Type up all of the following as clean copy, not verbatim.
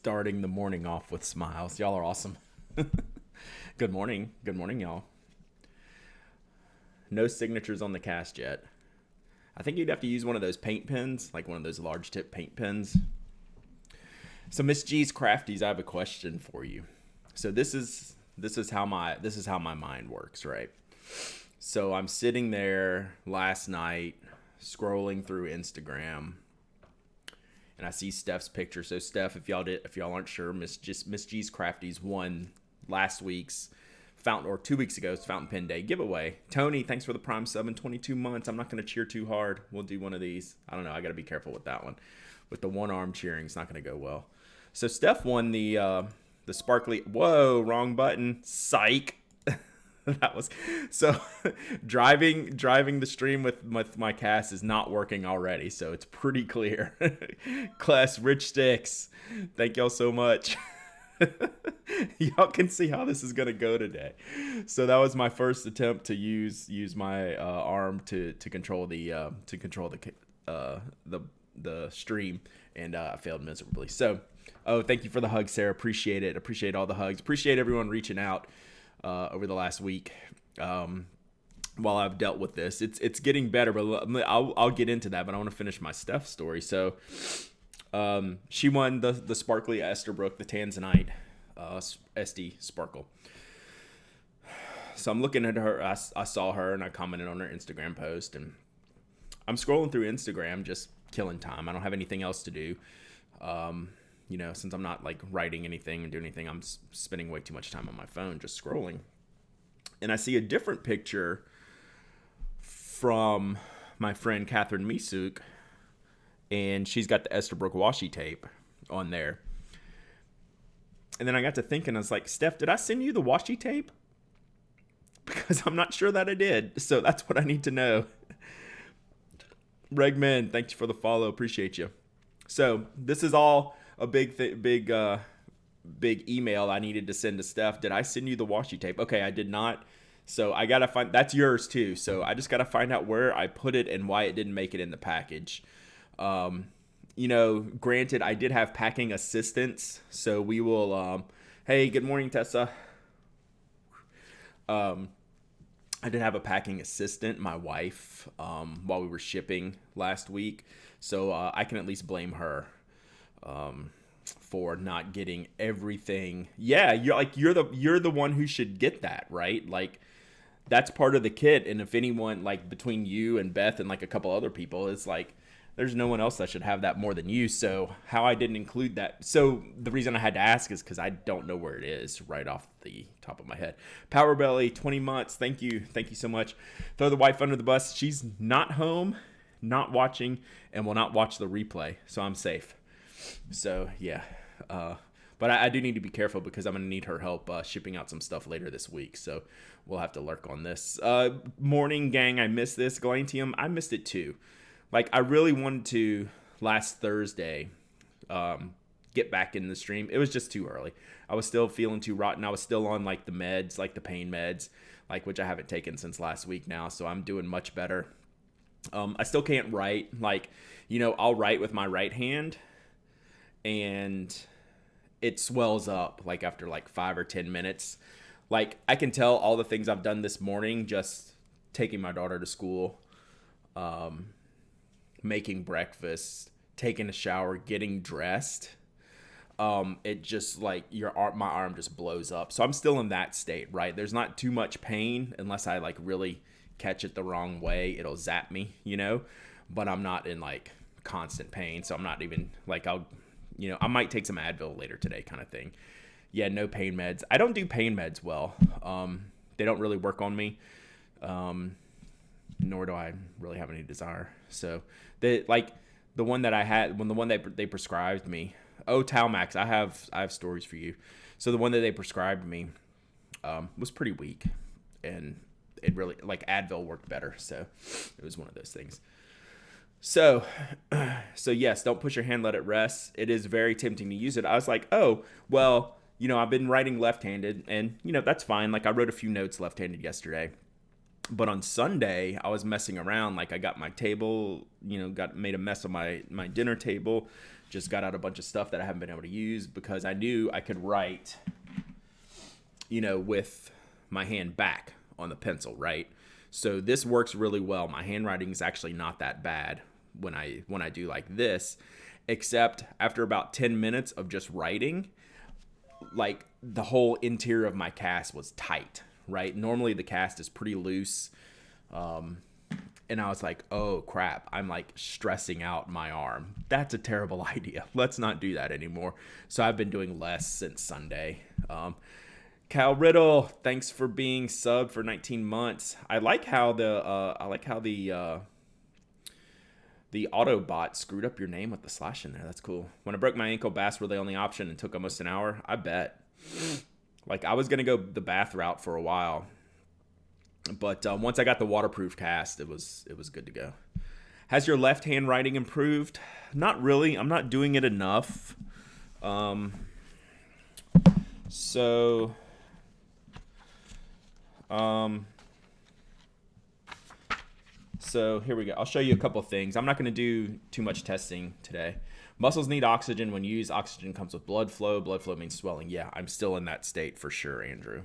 Starting the morning off with smiles. Y'all are awesome. Good morning. Good morning, y'all. No signatures on the cast yet. I think you'd have to use one of those paint pens, like one of those large tip paint pens. So Miss G's Crafties, I have a question for you. So this is how my mind works, right? So I'm sitting there last night scrolling through Instagram and I see Steph's picture. So Steph, if y'all aren't sure, Miss G's Crafties won last week's fountain, or 2 weeks ago's fountain pen day giveaway. Tony, thanks for the prime sub in 22 months. I'm not going to cheer too hard. We'll do one of these. I don't know. I got to be careful with that one. With the one arm cheering, it's not going to go well. So Steph won the sparkly. Whoa, wrong button. Psych. That was so. driving the stream with my cast is not working already, so it's pretty clear. Class Rich Sticks, thank y'all so much. Y'all can see how this is gonna go today. So that was my first attempt to use my arm to control the stream, and I failed miserably. So, thank you for the hug, Sarah. Appreciate it. Appreciate all the hugs. Appreciate everyone reaching out over the last week. While I've dealt with this, it's getting better, but I'll get into that. But I want to finish my Steph story. So, she won the sparkly Esterbrook, the Tanzanite SD Sparkle. So I'm looking at her. I saw her and I commented on her Instagram post, and I'm scrolling through Instagram, just killing time. I don't have anything else to do. Since I'm not like writing anything and doing anything, I'm spending way too much time on my phone just scrolling. And I see a different picture from my friend Catherine Misuk, and she's got the Esterbrook washi tape on there. And then I got to thinking, I was like, Steph, did I send you the washi tape? Because I'm not sure that I did. So that's what I need to know. Regman, thank you for the follow. Appreciate you. So this is all a big email I needed to send to Steph. Did I send you the washi tape? Okay, I did not. So I got to find, that's yours too. So I just got to find out where I put it and why it didn't make it in the package. Granted, I did have packing assistance, so we will, hey, good morning, Tessa. I did have a packing assistant, my wife, while we were shipping last week. So, I can at least blame her, for not getting everything. Yeah. You're the one who should get that, right? Like, that's part of the kit. And if anyone, like between you and Beth and like a couple other people, it's like, there's no one else that should have that more than you. So how I didn't include that. So the reason I had to ask is because I don't know where it is right off the top of my head. Power Belly, 20 months. Thank you. Thank you so much. Throw the wife under the bus. She's not home, not watching, and will not watch the replay. So I'm safe. So yeah. But I do need to be careful because I'm going to need her help shipping out some stuff later this week. So we'll have to lurk on this. Morning, gang. I missed this. Galantium, I missed it too. Like, I really wanted to, last Thursday, get back in the stream. It was just too early. I was still feeling too rotten. I was still on, like, the meds, like the pain meds, like, which I haven't taken since last week now. So I'm doing much better. I still can't write. Like, I'll write with my right hand, and it swells up, like, after, like, 5 or 10 minutes. Like, I can tell all the things I've done this morning, just taking my daughter to school, making breakfast, taking a shower, getting dressed. It just like my arm just blows up. So I'm still in that state, right? There's not too much pain unless I like really catch it the wrong way. It'll zap me, but I'm not in like constant pain. So I'm not even like, I might take some Advil later today kind of thing. Yeah. No pain meds. I don't do pain meds well. They don't really work on me. Nor do I really have any desire. So the one that I had, the one that they prescribed me, Talmax, I have stories for you. So the one that they prescribed me was pretty weak, and it really, like, Advil worked better. So it was one of those things. So yes, don't push your hand, let it rest. It is very tempting to use it. I was like, oh, well, I've been writing left-handed, and that's fine. Like, I wrote a few notes left-handed yesterday. But on Sunday, I was messing around. Like I got my table, made a mess of my dinner table. Just got out a bunch of stuff that I haven't been able to use because I knew I could write, with my hand back on the pencil, right? So this works really well. My handwriting is actually not that bad when I do like this, except after about 10 minutes of just writing, like the whole interior of my cast was tight, right? Normally the cast is pretty loose. And I was like, oh crap, I'm like stressing out my arm. That's a terrible idea. Let's not do that anymore. So I've been doing less since Sunday. Cal Riddle, thanks for being subbed for 19 months. I like how the Autobot screwed up your name with the slash in there. That's cool. When I broke my ankle, baths were the only option and took almost an hour. I bet. Like I was gonna go the bath route for a while, but once I got the waterproof cast, it was good to go. Has your left hand writing improved? Not really. I'm not doing it enough. So here we go. I'll show you a couple things. I'm not going to do too much testing today. Muscles need oxygen. When used, oxygen comes with blood flow. Blood flow means swelling. Yeah, I'm still in that state for sure, Andrew.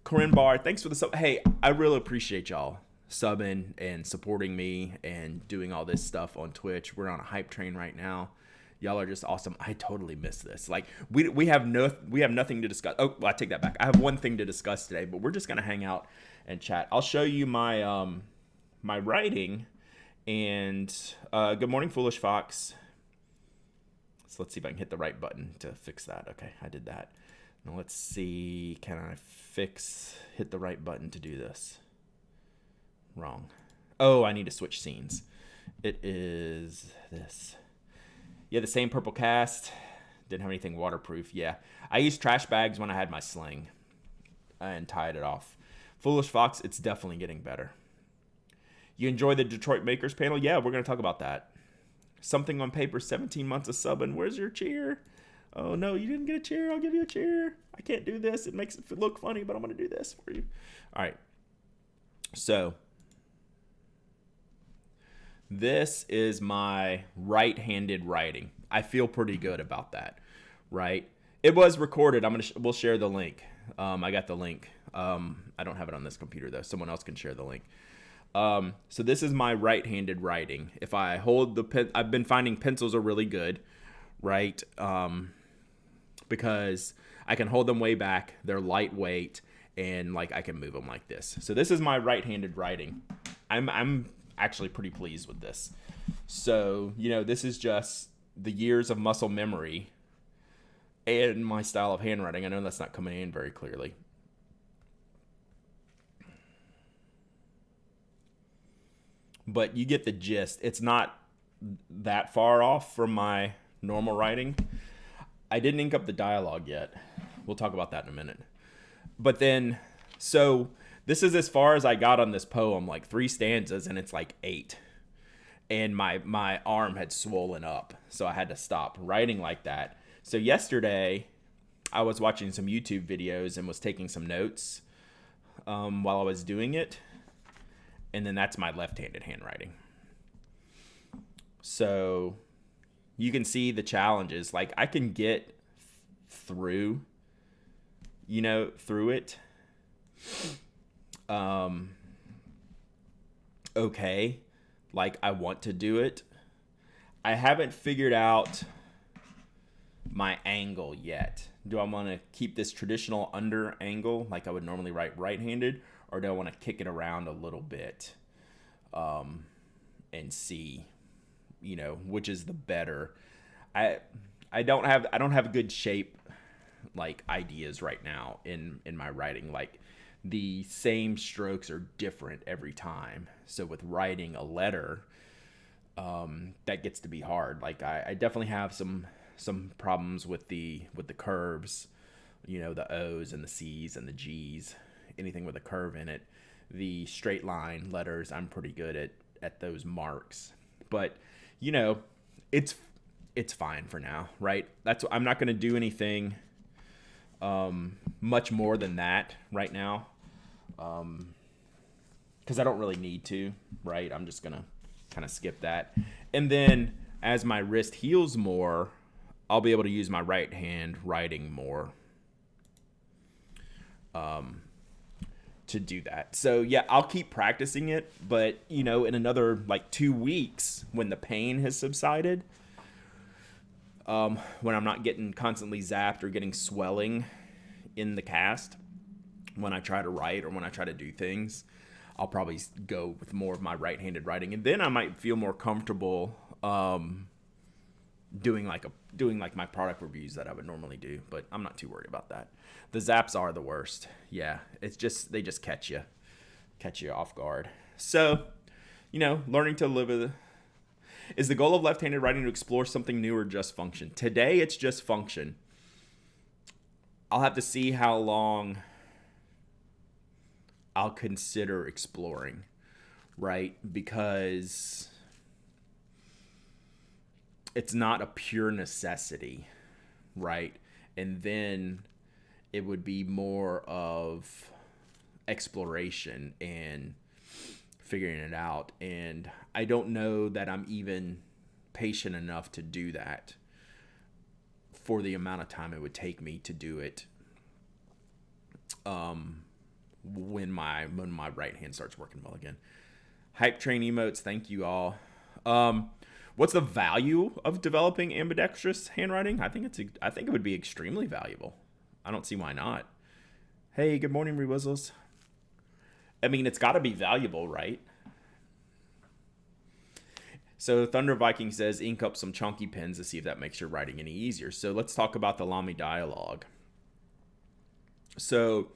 Corinne Barr, thanks for the sub. Hey, I really appreciate y'all subbing and supporting me and doing all this stuff on Twitch. We're on a hype train right now. Y'all are just awesome. I totally miss this. Like we have nothing to discuss. Oh, well, I take that back. I have one thing to discuss today, but we're just gonna hang out and chat. I'll show you my my writing. And good morning, Foolish Fox. So let's see if I can hit the right button to fix that. Okay, I did that. Now let's see. Can I hit the right button to do this? Wrong. Oh, I need to switch scenes. It is this. Yeah, the same purple cast. Didn't have anything waterproof. Yeah, I used trash bags when I had my sling and tied it off. Foolish Fox, it's definitely getting better. You enjoy the Detroit Makers panel? Yeah, we're going to talk about that. Something on paper, 17 months of subbing. Where's your cheer? Oh, no, you didn't get a cheer. I'll give you a cheer. I can't do this. It makes it look funny, but I'm going to do this for you. All right. So this is my right-handed writing. I feel pretty good about that, right? It was recorded. We'll share the link. I got the link. I don't have it on this computer though. Someone else can share the link. So this is my right-handed writing. If I hold the pen, I've been finding pencils are really good, right? Because I can hold them way back. They're lightweight and like I can move them like this. So this is my right-handed writing. I'm actually pretty pleased with this. So, this is just the years of muscle memory and my style of handwriting. I know that's not coming in very clearly. But you get the gist. It's not that far off from my normal writing. I didn't ink up the dialogue yet. We'll talk about that in a minute. But then, so this is as far as I got on this poem, like 3 stanzas, and it's like 8. And my arm had swollen up, so I had to stop writing like that. So yesterday, I was watching some YouTube videos and was taking some notes while I was doing it. And then that's my left-handed handwriting. So you can see the challenges. Like I can get through it. Okay. Like I want to do it. I haven't figured out my angle yet. Do I want to keep this traditional under angle like I would normally write right-handed, or do I want to kick it around a little bit and see, which is the better? I don't have good shape like ideas right now in my writing. Like the same strokes are different every time. So with writing a letter, that gets to be hard. Like I definitely have some problems with the curves, the O's and the C's and the G's, anything with a curve in it. The straight line letters, I'm pretty good at those marks. But, it's fine for now, right? I'm not going to do anything much more than that right now. because I don't really need to, right? I'm just going to kind of skip that. And then as my wrist heals more, I'll be able to use my right hand writing more to do that. So yeah, I'll keep practicing it, but in another like 2 weeks when the pain has subsided, when I'm not getting constantly zapped or getting swelling in the cast, when I try to write or when I try to do things, I'll probably go with more of my right-handed writing, and then I might feel more comfortable doing like my product reviews that I would normally do. But I'm not too worried about that. The zaps are the worst. Yeah, it's just they just catch you off guard. So, learning to live with. Is the goal of left-handed writing to explore something new or just function? Today, it's just function. I'll have to see how long I'll consider exploring, right? Because it's not a pure necessity, right? And then it would be more of exploration and figuring it out. And I don't know that I'm even patient enough to do that for the amount of time it would take me to do it when my right hand starts working well again. Hype train emotes, thank you all. What's the value of developing ambidextrous handwriting? I think it would be extremely valuable. I don't see why not. Hey, good morning, Rewizzles. I mean, it's got to be valuable, right? So Thunder Viking says, ink up some chunky pens to see if that makes your writing any easier. So let's talk about the Lamy dialogue. So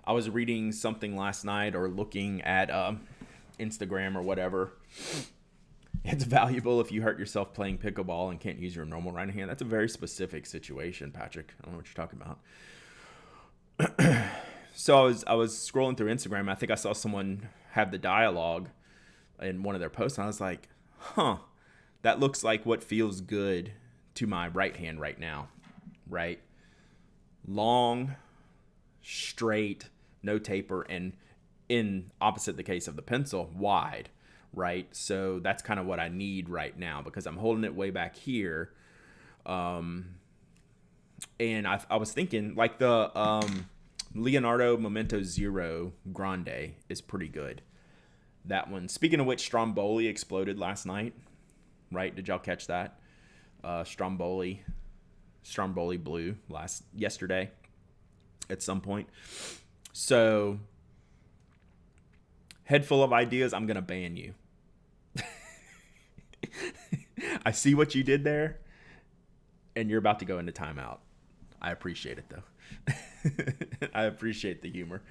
I was reading something last night or looking at Instagram or whatever. It's valuable if you hurt yourself playing pickleball and can't use your normal right hand. That's a very specific situation, Patrick. I don't know what you're talking about. So I was scrolling through Instagram. I think I saw someone have the dialogue in one of their posts, and I was like, that looks like what feels good to my right hand right now, right? Long, straight, no taper, and in opposite the case of the pencil, wide, right? So that's kind of what I need right now because I'm holding it way back here. And I was thinking like the Leonardo Memento Zero Grande is pretty good. That one. Speaking of which, Stromboli exploded last night, right? Did y'all catch that? Stromboli blew yesterday at some point. So, head full of ideas, I'm going to ban you. I see what you did there, and you're about to go into timeout. I appreciate it, though. I appreciate the humor.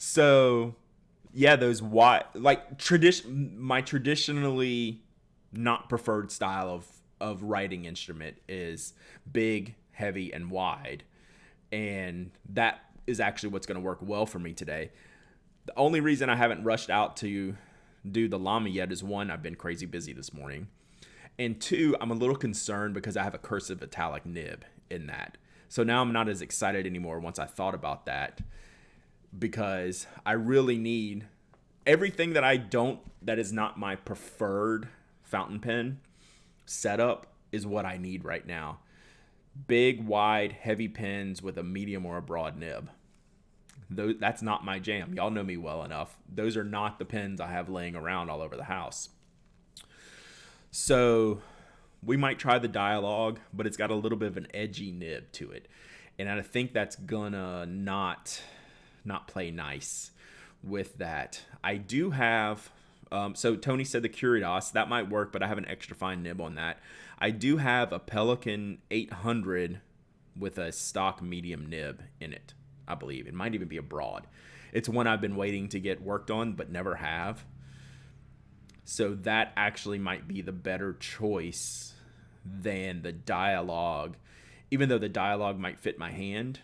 So, yeah, those wide, like my traditionally not preferred style of writing instrument is big, heavy, and wide. And that is actually what's going to work well for me today. The only reason I haven't rushed out to do the Lamy yet is one, I've been crazy busy this morning. And two, I'm a little concerned because I have a cursive italic nib in that. So now I'm not as excited anymore once I thought about that, because I really need everything that is not my preferred fountain pen setup is what I need right now. Big, wide, heavy pens with a medium or a broad nib. That's not my jam. Y'all know me well enough. Those are not the pens I have laying around all over the house. So we might try the dialogue, but it's got a little bit of an edgy nib to it. And I think that's gonna not play nice with that. I do have, so Tony said the Curios, that might work, but I have an extra fine nib on that. I do have a Pelican 800 with a stock medium nib in it, I believe. It might even be a broad. It's one I've been waiting to get worked on, but never have. So that actually might be the better choice than the dialogue, even though the dialogue might fit my hand.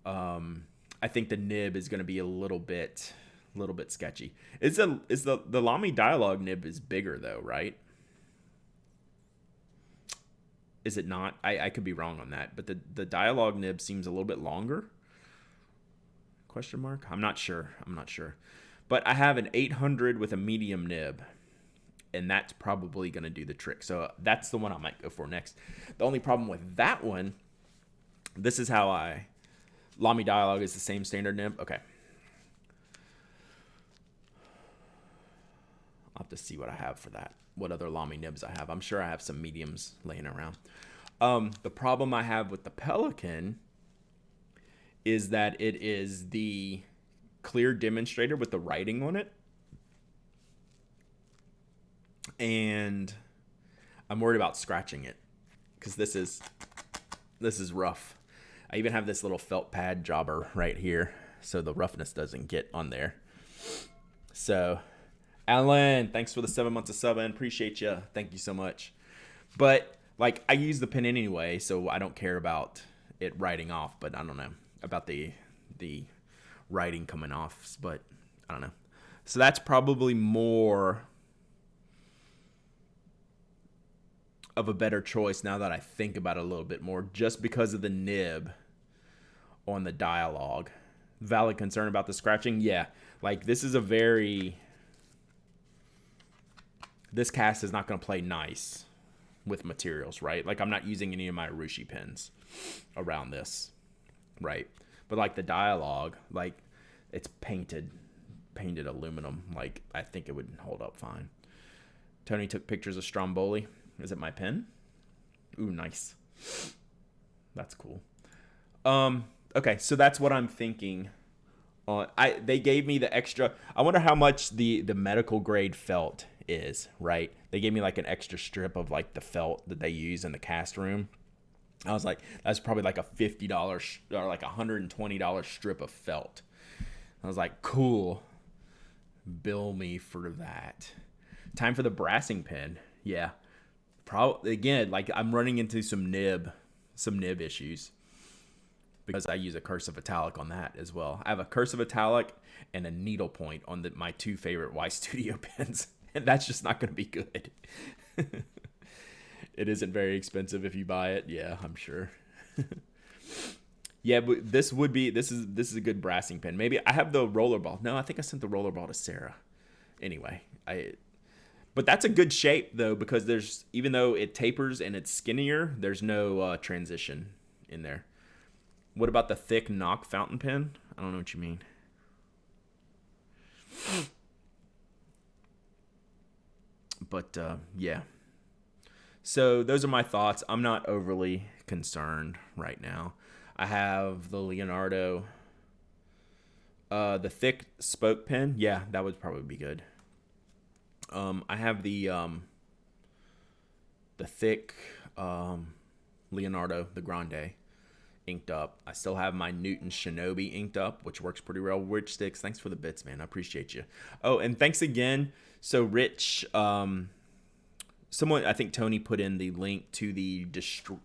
I think the nib is going to be a little bit sketchy. The Lamy dialogue nib is bigger though, right? Is it not? I could be wrong on that, but the dialogue nib seems a little bit longer. Question mark? I'm not sure. But I have an 800 with a medium nib, and that's probably going to do the trick. So that's the one I might go for next. The only problem with that one, this is how Lamy Dialogue is the same standard nib. Okay. I'll have to see what I have for that. What other Lamy nibs I have. I'm sure I have some mediums laying around. The problem I have with the Pelican is that it is the clear demonstrator with the writing on it. And I'm worried about scratching it because this is rough. I even have this little felt pad jobber right here so the roughness doesn't get on there. So, Alan, thanks for the 7 months of subbing. Appreciate you. Thank you so much. But like, I use the pen anyway, so I don't care about it writing off. But I don't know about the writing coming off. But I don't know. So that's probably more of a better choice now that I think about it a little bit more, just because of the nib on the Dialogue. Valid concern about the scratching. Yeah, like this cast is not going to play nice with materials, right? Like I'm not using any of my Urushi pens around this, right? But like the Dialogue, like it's painted aluminum. Like I think it would hold up fine. Tony took pictures of Stromboli. Is it my pen? Ooh, nice. That's cool. Okay, so that's what I'm thinking. They gave me the extra. I wonder how much the medical grade felt is, right? They gave me like an extra strip of like the felt that they use in the cast room. I was like, that's probably like a $50 or like $120 strip of felt. I was like, cool. Bill me for that. Time for the brassing pen. Yeah. Probably again, like I'm running into some nib issues because I use a cursive italic on that as well. I have a cursive italic and a needle point on my two favorite Y Studio pens, and that's just not going to be good. It isn't very expensive if you buy it. Yeah, I'm sure. Yeah, but this is a good brassing pen. Maybe I have the rollerball. No, I think I sent the rollerball to Sarah. Anyway, but that's a good shape though, because even though it tapers and it's skinnier, there's no transition in there. What about the thick knock fountain pen? I don't know what you mean. But yeah. So those are my thoughts. I'm not overly concerned right now. I have the Leonardo, the thick spoke pen. Yeah, that would probably be good. I have the thick Leonardo, the Grande, inked up. I still have my Newton Shinobi inked up, which works pretty well. Rich Sticks, thanks for the bits, man. I appreciate you. Oh, and thanks again. So Rich, someone, I think Tony put in the link to the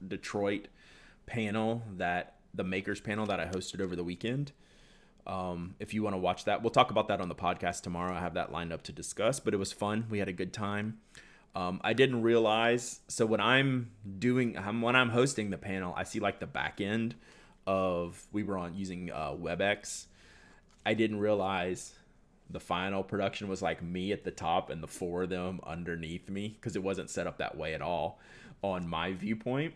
Detroit panel, the makers panel that I hosted over the weekend. If you want to watch that, we'll talk about that on the podcast tomorrow. I have that lined up to discuss, but it was fun. We had a good time. I didn't realize, so when I'm hosting the panel, I see like the back end we were using WebEx. I didn't realize the final production was like me at the top and the four of them underneath me, because it wasn't set up that way at all on my viewpoint.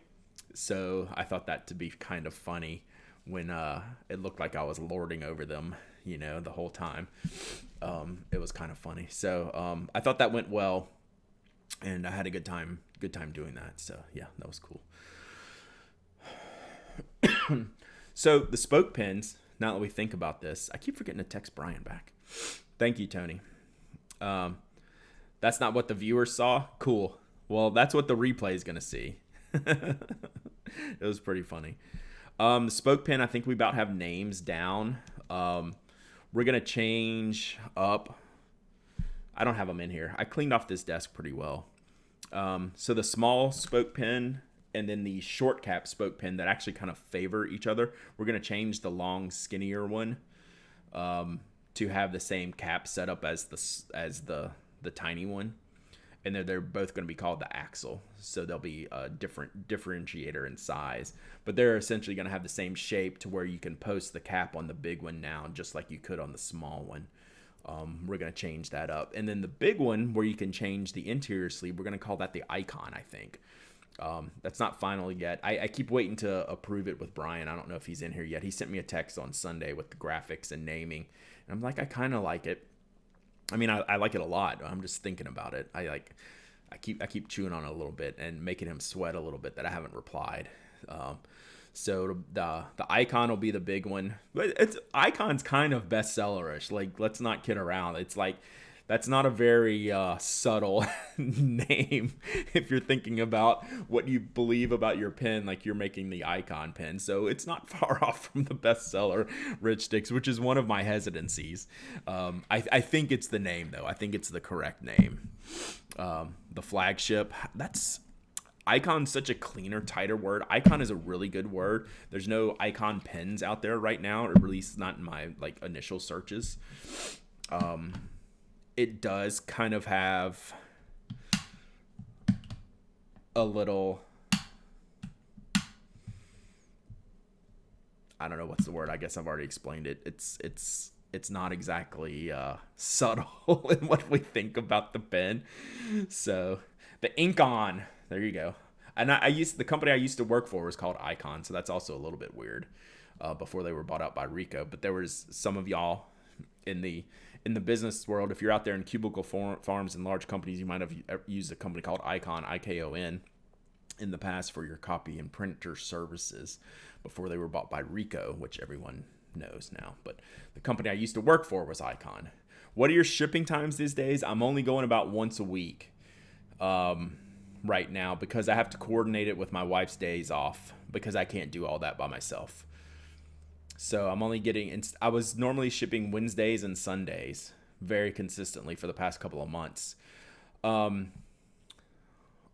So I thought that to be kind of funny when it looked like I was lording over them, the whole time. It was kind of funny. So I thought that went well, and I had a good time doing that. So yeah, that was cool. So the spoke pens, now that we think about this, I keep forgetting to text Brian back. Thank you, Tony. That's not what the viewers saw. Cool. Well, that's what the replay is going to see. It was pretty funny. The spoke pen, I think we about have names down. We're going to change up. I don't have them in here. I cleaned off this desk pretty well. So the small spoke pen and then the short cap spoke pen that actually kind of favor each other, we're going to change the long, skinnier one to have the same cap setup as the tiny one. and they're both going to be called the Axle. So they'll be a different differentiator in size, but they're essentially going to have the same shape to where you can post the cap on the big one now, just like you could on the small one. We're going to change that up. And then the big one where you can change the interior sleeve, we're going to call that the Icon, I think. That's not final yet. I keep waiting to approve it with Brian. I don't know if he's in here yet. He sent me a text on Sunday with the graphics and naming. And I'm like, I kind of like it. I mean, I like it a lot. I'm just thinking about it. I keep chewing on it a little bit and making him sweat a little bit that I haven't replied. So the Icon will be the big one. But Icon's kind of bestsellerish. Like, let's not kid around. It's like, that's not a very subtle name if you're thinking about what you believe about your pen, like you're making the Icon pen. So it's not far off from the bestseller Rich Sticks, which is one of my hesitancies. I think it's the name, though. I think it's the correct name. The flagship, Icon's such a cleaner, tighter word. Icon is a really good word. There's no Icon pens out there right now, or at least not in my initial searches. It does kind of have a little, I don't know what's the word. I guess I've already explained it. It's not exactly subtle in what we think about the pen. So the Ink On, there you go. And the company I used to work for was called Icon, so that's also a little bit weird. Before they were bought out by Ricoh, but there was some of y'all in the business world, if you're out there in cubicle farms and large companies, you might have used a company called Icon, IKON, in the past for your copy and printer services before they were bought by Ricoh, which everyone knows now. But the company I used to work for was Icon. What are your shipping times these days? I'm only going about once a week right now because I have to coordinate it with my wife's days off because I can't do all that by myself. So I'm only I was normally shipping Wednesdays and Sundays very consistently for the past couple of months. On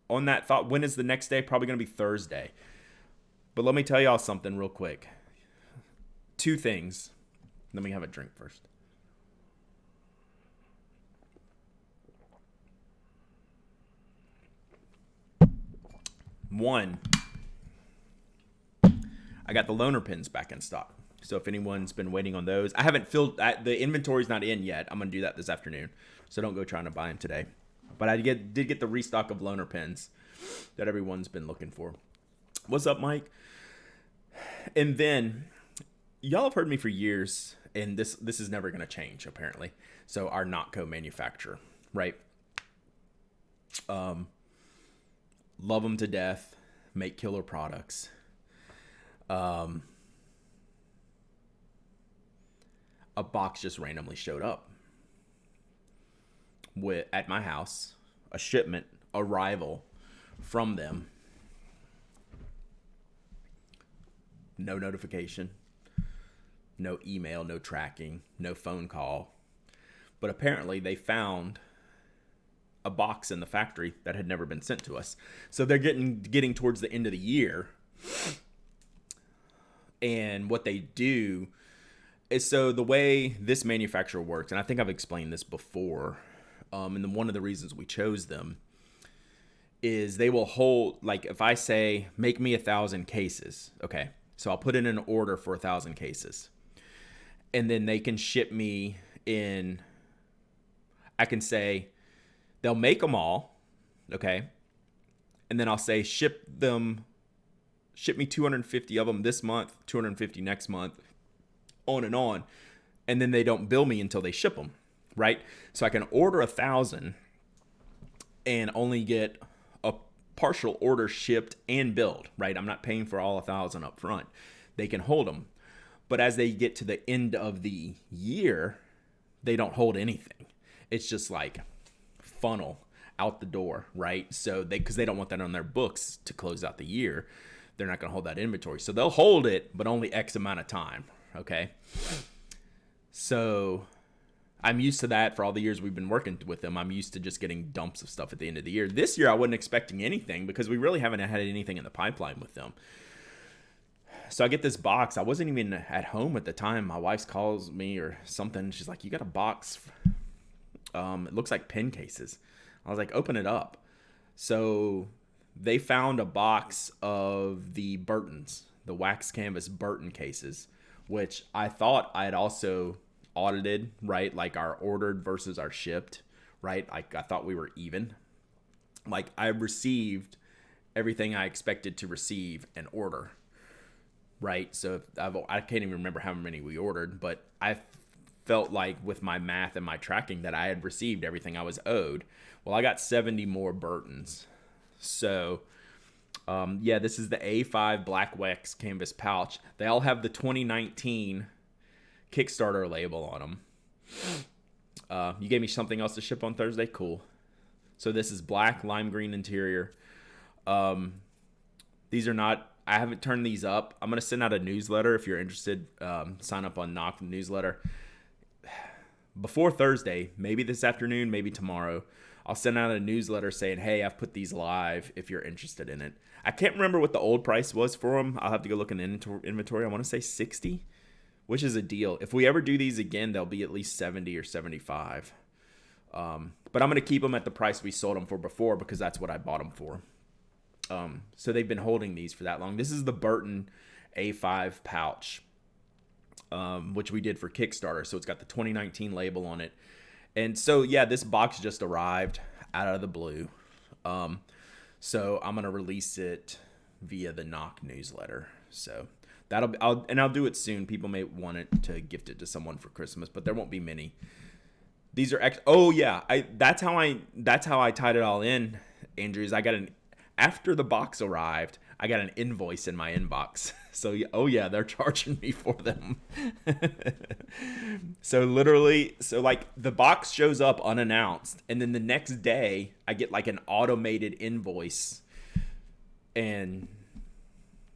that thought, when is the next day? Probably going to be Thursday. But let me tell y'all something real quick. 2 things. Let me have a drink first. One, I got the loaner pins back in stock. So if anyone's been waiting on those, I haven't filled the inventory's not in yet. I'm going to do that this afternoon. So don't go trying to buy them today. But I did get the restock of loaner pins that everyone's been looking for. What's up, Mike? And then y'all have heard me for years, and this is never going to change apparently. So our Notco manufacturer, right? Love them to death, make killer products. A box just randomly showed up at my house, a shipment arrival from them. No notification, no email, no tracking, no phone call. But apparently they found a box in the factory that had never been sent to us. So they're getting towards the end of the year. And what they do is, so the way this manufacturer works, and I think I've explained this before, and then one of the reasons we chose them is they will hold, like if I say, make me 1,000 cases, okay, so I'll put in an order for 1,000 cases, and then they can ship me in, I can say, they'll make them all, okay, and then I'll say, ship me 250 of them this month, 250 next month, on and on. And then they don't bill me until they ship them, right? So I can order 1,000 and only get a partial order shipped and billed, right? I'm not paying for all 1,000 up front. They can hold them. But as they get to the end of the year, they don't hold anything. It's just like funnel out the door, right? So because they don't want that on their books to close out the year, they're not going to hold that inventory. So they'll hold it, but only X amount of time, okay? So I'm used to that for all the years we've been working with them. I'm used to just getting dumps of stuff at the end of the year. This year I wasn't expecting anything because we really haven't had anything in the pipeline with them. So I get this box. I wasn't even at home at the time. My wife calls me or something. She's like, you got a box. It looks like pen cases. I was like, open it up. So they found a box of the Burtons, the wax canvas Burton cases, which I thought I had also audited, right? Like our ordered versus our shipped, right? Like I thought we were even. Like I received everything I expected to receive and order, right? So I can't even remember how many we ordered, but I felt like with my math and my tracking that I had received everything I was owed. Well, I got 70 more Burtons. So, yeah, this is the A5 Black Wax Canvas pouch. They all have the 2019 Kickstarter label on them. You gave me something else to ship on Thursday? Cool. So this is black, lime green interior. These are not, I haven't turned these up. I'm going to send out a newsletter if you're interested. Sign up on Knock newsletter. Before Thursday, maybe this afternoon, maybe tomorrow, I'll send out a newsletter saying, hey, I've put these live if you're interested in it. I can't remember what the old price was for them. I'll have to go look in inventory. I want to say 60, which is a deal. If we ever do these again, they'll be at least 70 or 75. But I'm going to keep them at the price we sold them for before because that's what I bought them for. So they've been holding these for that long. This is the Burton A5 pouch, which we did for Kickstarter. So it's got the 2019 label on it. And so, yeah, this box just arrived out of the blue. So I'm going to release it via the Knock newsletter. So I'll do it soon. People may want it to gift it to someone for Christmas, but there won't be many. These are oh yeah, that's how I tied it all in, Andrew. Is after the box arrived, I got an invoice in my inbox. So, oh yeah, they're charging me for them. So literally, like the box shows up unannounced, and then the next day I get like an automated invoice, and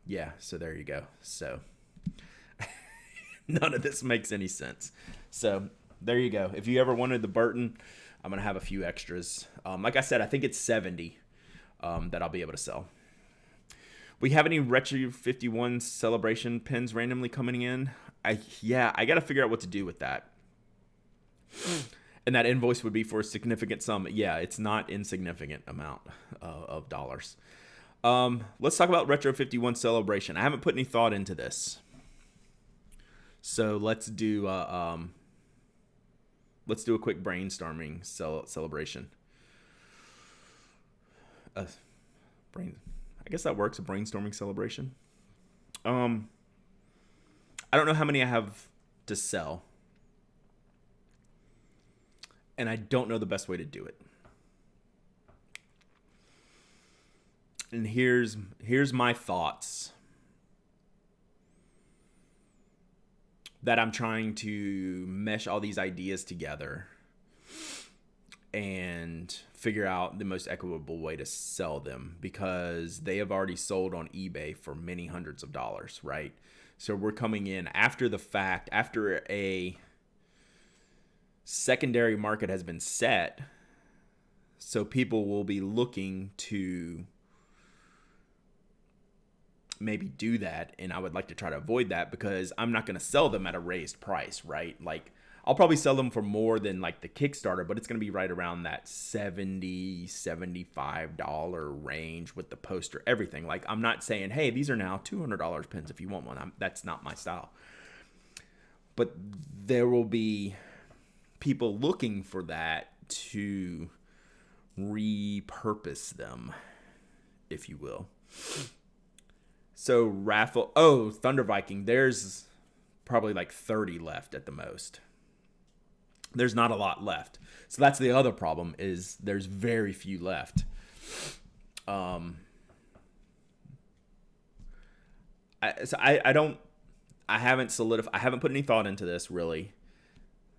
yeah, so there you go. So none of this makes any sense. So there you go. If you ever wanted the Burton, I'm gonna have a few extras. Like I said, I think it's 70 that I'll be able to sell. We have any Retro 51 celebration pins randomly coming in? I got to figure out what to do with that. And that invoice would be for a significant sum. Yeah, it's not insignificant amount of dollars. Let's talk about Retro 51 celebration. I haven't put any thought into this. So let's do a quick brainstorming celebration. I guess that works, a brainstorming celebration. I don't know how many I have to sell. And I don't know the best way to do it. And here's my thoughts that I'm trying to mesh all these ideas together and figure out the most equitable way to sell them, because they have already sold on eBay for many hundreds of dollars, right? So we're coming in after the fact, after a secondary market has been set, so people will be looking to maybe do that, and I would like to try to avoid that because I'm not going to sell them at a raised price, right? Like I'll probably sell them for more than like the Kickstarter, but it's going to be right around that $70, $75 range with the poster, everything. Like I'm not saying, hey, these are now $200 pins if you want one. That's not my style. But there will be people looking for that to repurpose them, if you will. So Thunder Viking, there's probably like 30 left at the most. There's not a lot left. So that's the other problem, is there's very few left. I haven't put any thought into this really.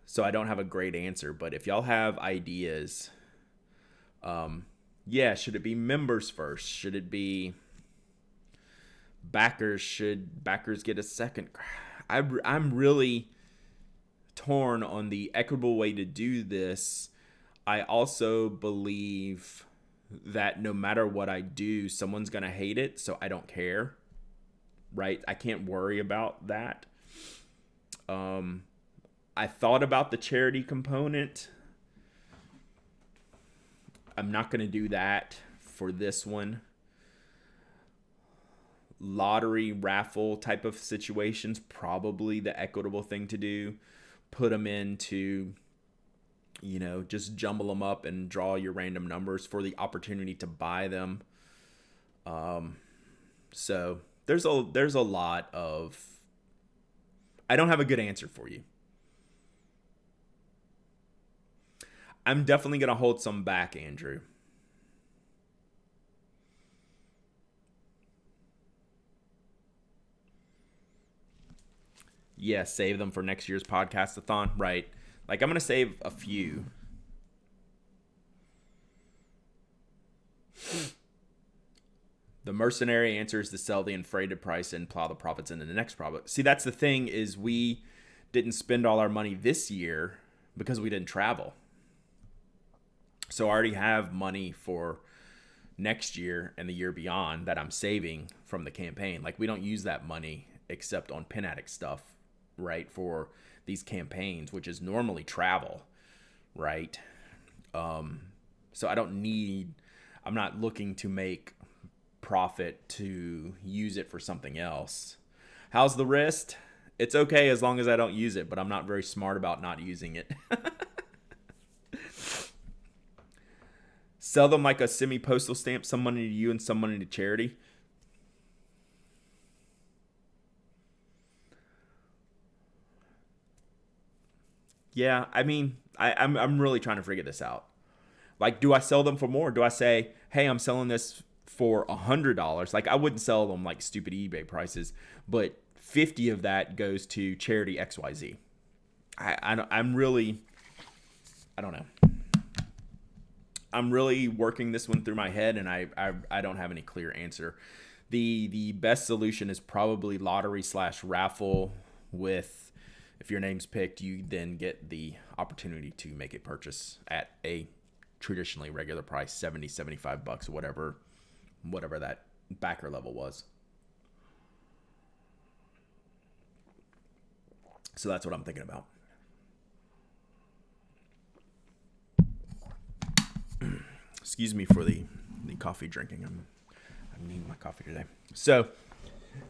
So I don't have a great answer, but if y'all have ideas, should it be members first? Should it be backers? Should backers get a second? I'm really torn on the equitable way to do this. I also believe that no matter what I do, someone's going to hate it, so I don't care, right? I can't worry about that. I thought about the charity component. I'm not going to do that for this one. Lottery, raffle type of situations, probably the equitable thing to do. Put them into, just jumble them up and draw your random numbers for the opportunity to buy them. So there's a lot of, I don't have a good answer for you. I'm definitely going to hold some back, Andrew. Yeah, save them for next year's podcast-a-thon. Right. Like, I'm going to save a few. The mercenary answer is to sell the inflated price and plow the profits into the next product. See, that's the thing, is we didn't spend all our money this year because we didn't travel. So I already have money for next year and the year beyond that I'm saving from the campaign. Like, we don't use that money except on Pin Addict stuff, right, for these campaigns, which is normally travel, right? So I'm not looking to make profit to use it for something else. How's the wrist? It's okay as long as I don't use it, but I'm not very smart about not using it. Sell them like a semi-postal stamp, some money to you and some money to charity. Yeah, I mean, I'm really trying to figure this out. Like, do I sell them for more? Do I say, hey, I'm selling this for $100? Like, I wouldn't sell them like stupid eBay prices, but 50 of that goes to charity XYZ. I'm really, I don't know. I'm really working this one through my head, and I don't have any clear answer. The best solution is probably lottery/raffle with, if your name's picked, you then get the opportunity to make a purchase at a traditionally regular price, $75, whatever that backer level was. So that's what I'm thinking about. Excuse me for the coffee drinking. I need my coffee today. So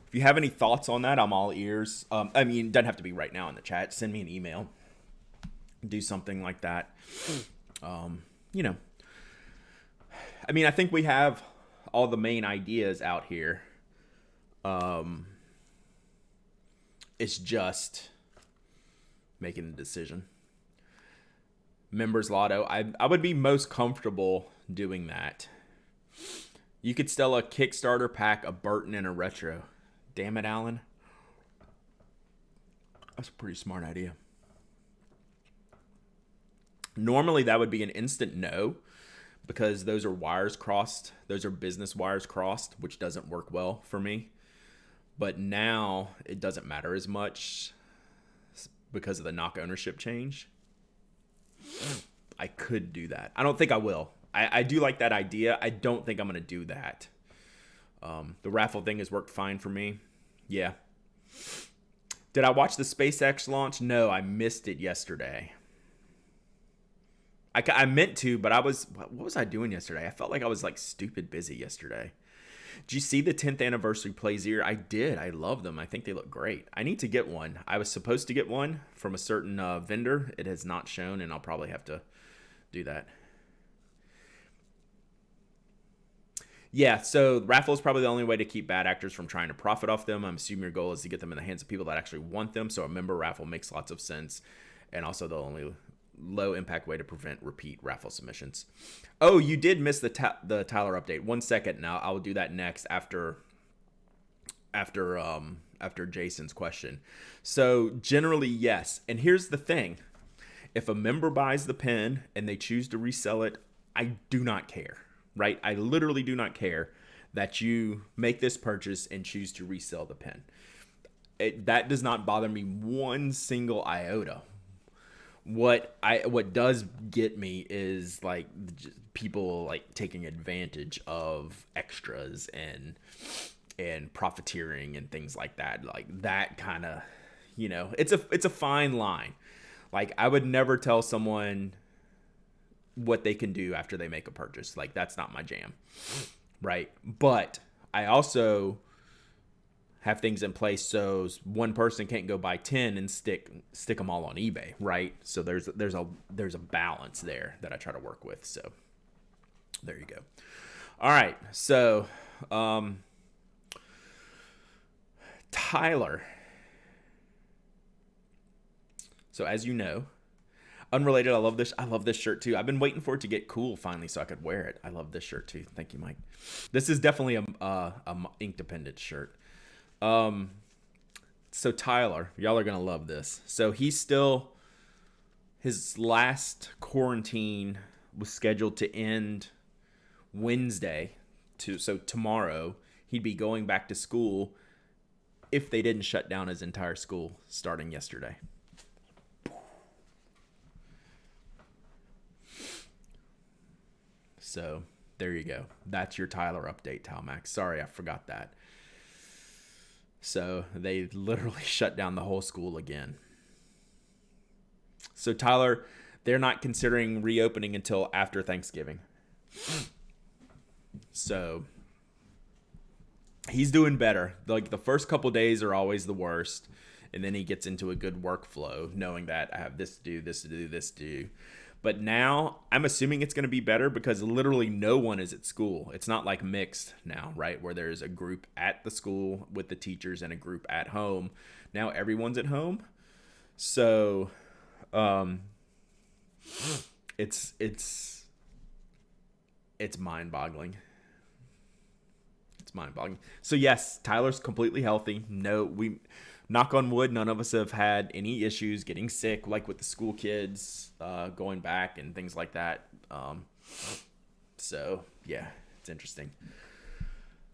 if you have any thoughts on that, I'm all ears. I mean, it doesn't have to be right now in the chat. Send me an email. Do something like that. I mean, I think we have all the main ideas out here. It's just making a decision. Members Lotto, I would be most comfortable doing that. You could sell a Kickstarter pack, a Burton, and a Retro. Damn it, Alan. That's a pretty smart idea. Normally, that would be an instant no, because those are wires crossed. Those are business wires crossed, which doesn't work well for me. But now, it doesn't matter as much because of the knock ownership change. I could do that. I don't think I will. I do like that idea. I don't think I'm going to do that. The raffle thing has worked fine for me. Yeah. Did I watch the SpaceX launch? No, I missed it yesterday. I meant to, but what was I doing yesterday? I felt like I was like stupid busy yesterday. Did you see the 10th anniversary plays ear? I did. I love them. I think they look great. I need to get one. I was supposed to get one from a certain vendor. It has not shown, and I'll probably have to do that. Yeah, so raffle is probably the only way to keep bad actors from trying to profit off them. I'm assuming your goal is to get them in the hands of people that actually want them. So a member raffle makes lots of sense. And also the only low impact way to prevent repeat raffle submissions. Oh, you did miss the Tyler update. 1 second now. I'll do that next after Jason's question. So generally, yes. And here's the thing. If a member buys the pen and they choose to resell it, I do not care, right? I literally do not care that you make this purchase and choose to resell the pen. That does not bother me one single iota. What does get me is like people like taking advantage of extras and profiteering and things like that. Like that kind of, it's a fine line. Like I would never tell someone, what they can do after they make a purchase. Like, that's not my jam, right? But I also have things in place so one person can't go buy 10 and stick them all on eBay, right? So there's a balance there that I try to work with. So there you go. All right, so Tyler. So as you know, unrelated, I love this shirt too. I've been waiting for it to get cool finally so I could wear it. I love this shirt too. Thank you, Mike. This is definitely a ink dependent shirt. So Tyler, y'all are going to love this. So his last quarantine was scheduled to end Wednesday, so tomorrow he'd be going back to school if they didn't shut down his entire school starting yesterday. So there you go. That's your Tyler update, Talmax. Sorry, I forgot that. So they literally shut down the whole school again. So Tyler, they're not considering reopening until after Thanksgiving. So he's doing better. Like, the first couple days are always the worst, and then he gets into a good workflow, knowing that I have this to do, this to do, this to do. But now I'm assuming it's going to be better because literally no one is at school. It's not like mixed now, right? Where there's a group at the school with the teachers and a group at home. Now everyone's at home. So it's mind-boggling. It's mind-boggling. So yes, Tyler's completely healthy. No, we knock on wood, none of us have had any issues getting sick, like with the school kids going back and things like that. So yeah, it's interesting.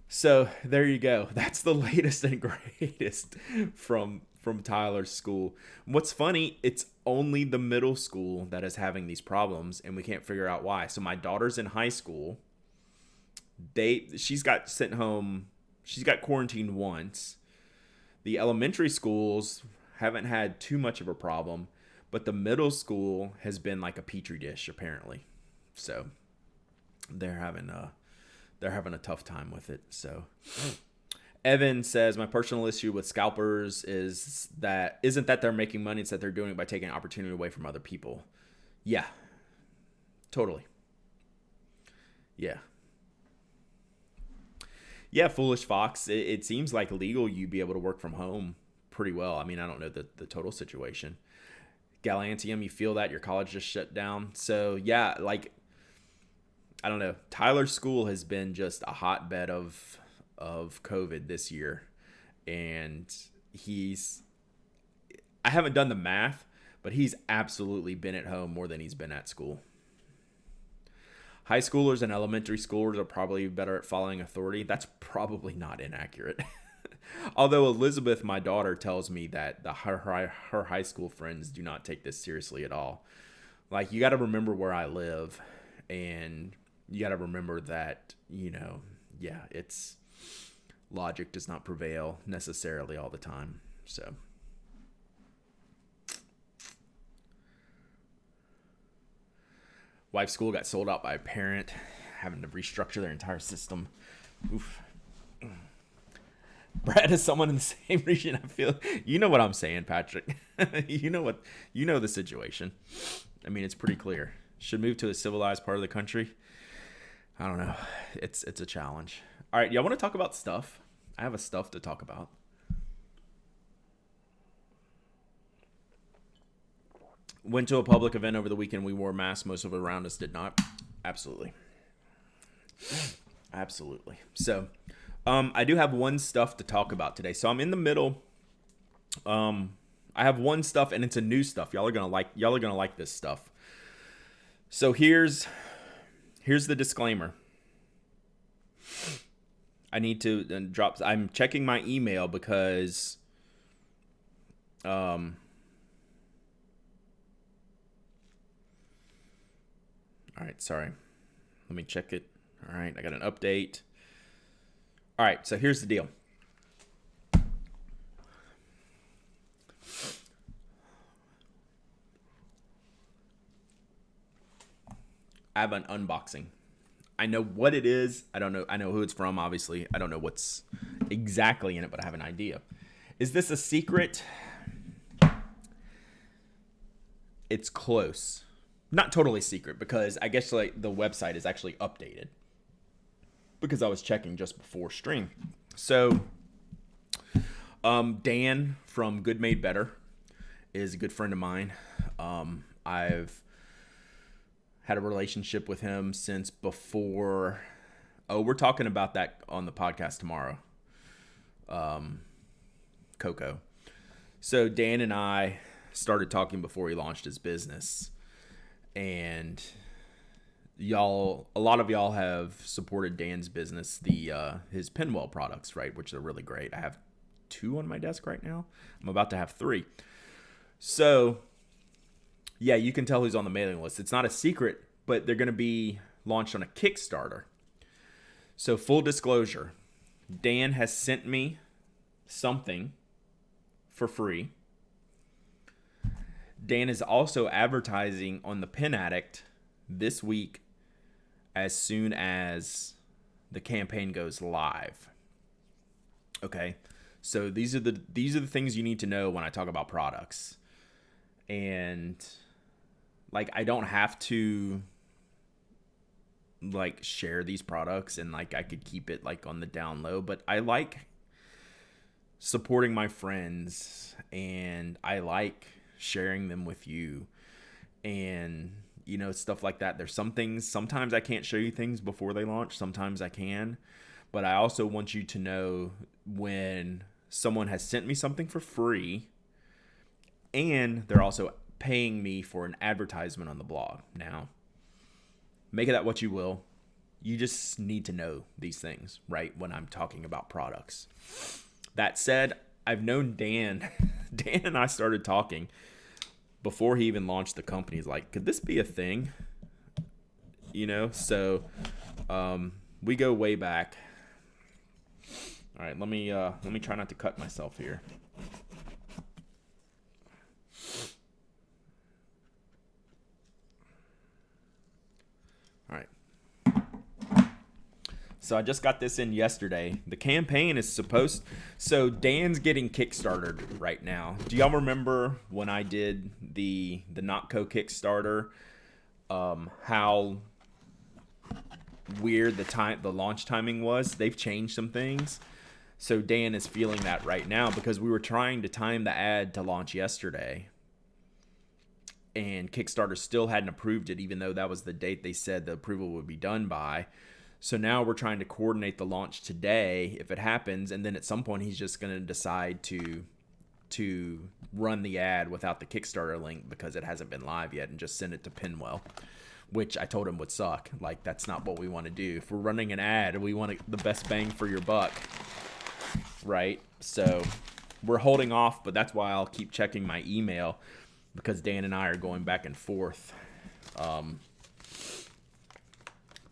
So there you go. That's the latest and greatest from Tyler's school. What's funny, it's only the middle school that is having these problems, and we can't figure out why. So my daughter's in high school. She's got sent home. She's got quarantined once. The elementary schools haven't had too much of a problem, but the middle school has been like a petri dish apparently. So they're having a tough time with it. So Evan says, my personal issue with scalpers isn't that they're making money, it's that they're doing it by taking opportunity away from other people. Yeah. Totally. Yeah. Yeah, Foolish Fox. It seems like legal you'd be able to work from home pretty well. I mean, I don't know the total situation. Galantium, you feel that your college just shut down. So yeah, like, I don't know. Tyler's school has been just a hotbed of COVID this year, and I haven't done the math, but he's absolutely been at home more than he's been at school. High schoolers and elementary schoolers are probably better at following authority. That's probably not inaccurate. Although Elizabeth, my daughter, tells me that her high school friends do not take this seriously at all. Like, you got to remember where I live, and you got to remember that, it's logic does not prevail necessarily all the time. So wife's school got sold out by a parent, having to restructure their entire system. Oof. Brad is someone in the same region. I feel, you know what I'm saying, Patrick. you know the situation. I mean, it's pretty clear. Should move to a civilized part of the country. I don't know. It's a challenge. All right, y'all want to talk about stuff? I have a stuff to talk about. Went to a public event over the weekend. We wore masks. Most of it around us did not. Absolutely. Absolutely. So, I do have one stuff to talk about today. So I'm in the middle. I have one stuff, and it's a new stuff. Y'all are gonna like this stuff. So here's the disclaimer. I need to drop. I'm checking my email because, all right, sorry. Let me check it. All right, I got an update. All right, so here's the deal. I have an unboxing. I know what it is. I don't know. I know who it's from, obviously. I don't know what's exactly in it, but I have an idea. Is this a secret? It's close. Not totally secret, because I guess like the website is actually updated, because I was checking just before stream. So Dan from Good Made Better is a good friend of mine. I've had a relationship with him since before. Oh, we're talking about that on the podcast tomorrow. Coco. So Dan and I started talking before he launched his business, and a lot of y'all have supported Dan's business, his Pinwell products, right, which are really great. I have 2 on my desk right now. I'm about to have 3. So yeah, you can tell who's on the mailing list. It's not a secret, but they're going to be launched on a Kickstarter. So full disclosure, Dan has sent me something for free. Dan is also advertising on the Pin Addict this week as soon as the campaign goes live. Okay? So these are the things you need to know when I talk about products. And like, I don't have to like share these products, and like I could keep it like on the down low, but I like supporting my friends, and I like sharing them with you, and you know, stuff like that. There's some things, sometimes I can't show you things before they launch, sometimes I can, but I also want you to know when someone has sent me something for free and they're also paying me for an advertisement on the blog. Now, make of that what you will. You just need to know these things, right, when I'm talking about products. That said, I've known Dan. Dan and I started talking before he even launched the company. He's like, could this be a thing? You know, so we go way back. All right, let me try not to cut myself here. All right. So I just got this in yesterday. The campaign is so Dan's getting kickstarted right now. Do y'all remember when I did the Notco Kickstarter? How weird the launch timing was. They've changed some things. So Dan is feeling that right now because we were trying to time the ad to launch yesterday, and Kickstarter still hadn't approved it, even though that was the date they said the approval would be done by. So now we're trying to coordinate the launch today if it happens, and then at some point he's just going to decide to run the ad without the Kickstarter link because it hasn't been live yet, and just send it to Pinwell, which I told him would suck. Like, that's not what we want to do. If we're running an ad, we want the best bang for your buck, right? So we're holding off, but that's why I'll keep checking my email, because Dan and I are going back and forth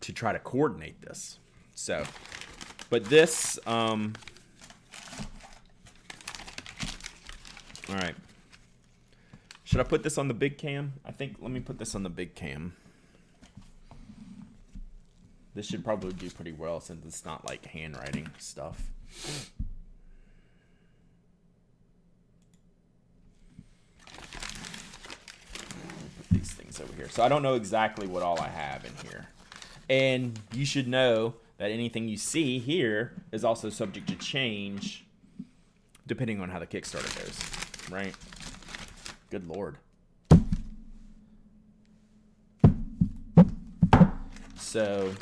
to try to coordinate this. So, but this, all right. Should I put this on the big cam? Let me put this on the big cam. This should probably do pretty well since it's not like handwriting stuff. These things over here. So I don't know exactly what all I have in here. And you should know that anything you see here is also subject to change depending on how the Kickstarter goes, right? Good Lord. So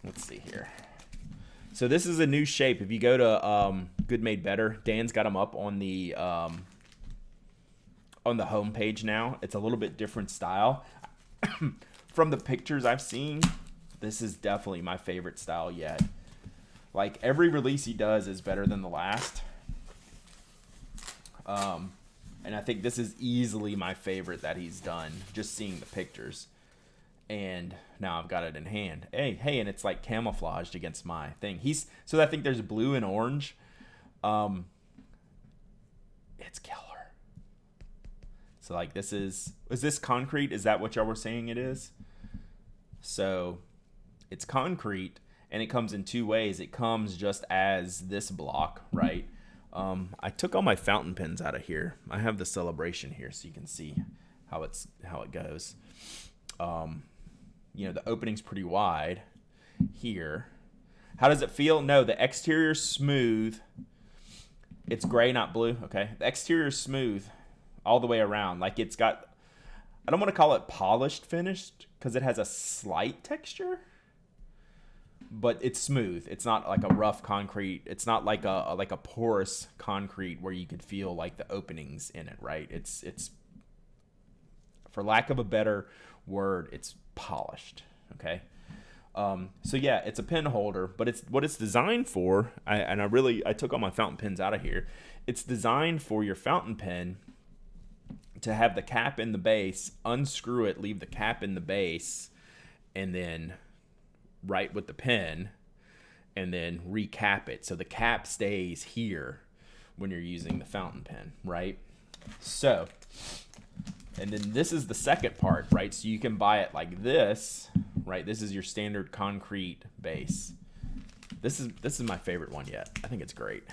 let's see here. So this is a new shape. If you go to Good Made Better, Dan's got them up on the home page now. It's a little bit different style. From the pictures I've seen, this is definitely my favorite style yet. Like, every release he does is better than the last. And I think this is easily my favorite that he's done, just seeing the pictures. And now I've got it in hand. Hey, and it's like camouflaged against my thing. So I think there's blue and orange. It's killer. So like is this concrete? Is that what y'all were saying it is? So it's concrete, and it comes in two ways. It comes just as this block, right? I took all my fountain pens out of here. I have the Celebration here so you can see how it goes. The opening's pretty wide here. How does it feel? No, the exterior's smooth. It's gray, not blue. Okay. The exterior's smooth all the way around. Like it's got, I don't want to call it polished finished because it has a slight texture, but it's smooth. It's not like a rough concrete. It's not like a porous concrete where you could feel like the openings in it, right? It's for lack of a better word, it's polished. Okay. So yeah, it's a pen holder, but it's what it's designed for. I took all my fountain pens out of here. It's designed for your fountain pen to have the cap in the base, unscrew it, leave the cap in the base, and then write with the pen, and then recap it. So the cap stays here when you're using the fountain pen, right? So, and then this is the second part, right? So you can buy it like this, right? This is your standard concrete base. This is my favorite one yet. I think it's great.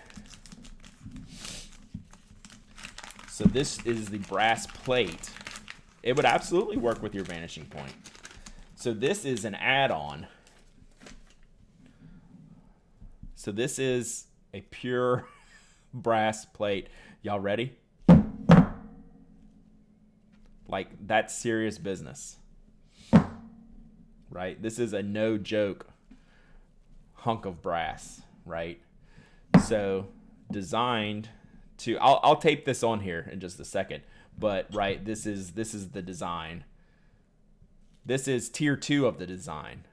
So this is the brass plate. It would absolutely work with your vanishing point. So this is an add-on. So this is a pure brass plate. Y'all ready? Like, that's serious business. Right? This is a no joke hunk of brass, right? So designed to, I'll tape this on here in just a second, but right, this is the design. This is tier 2 of the design,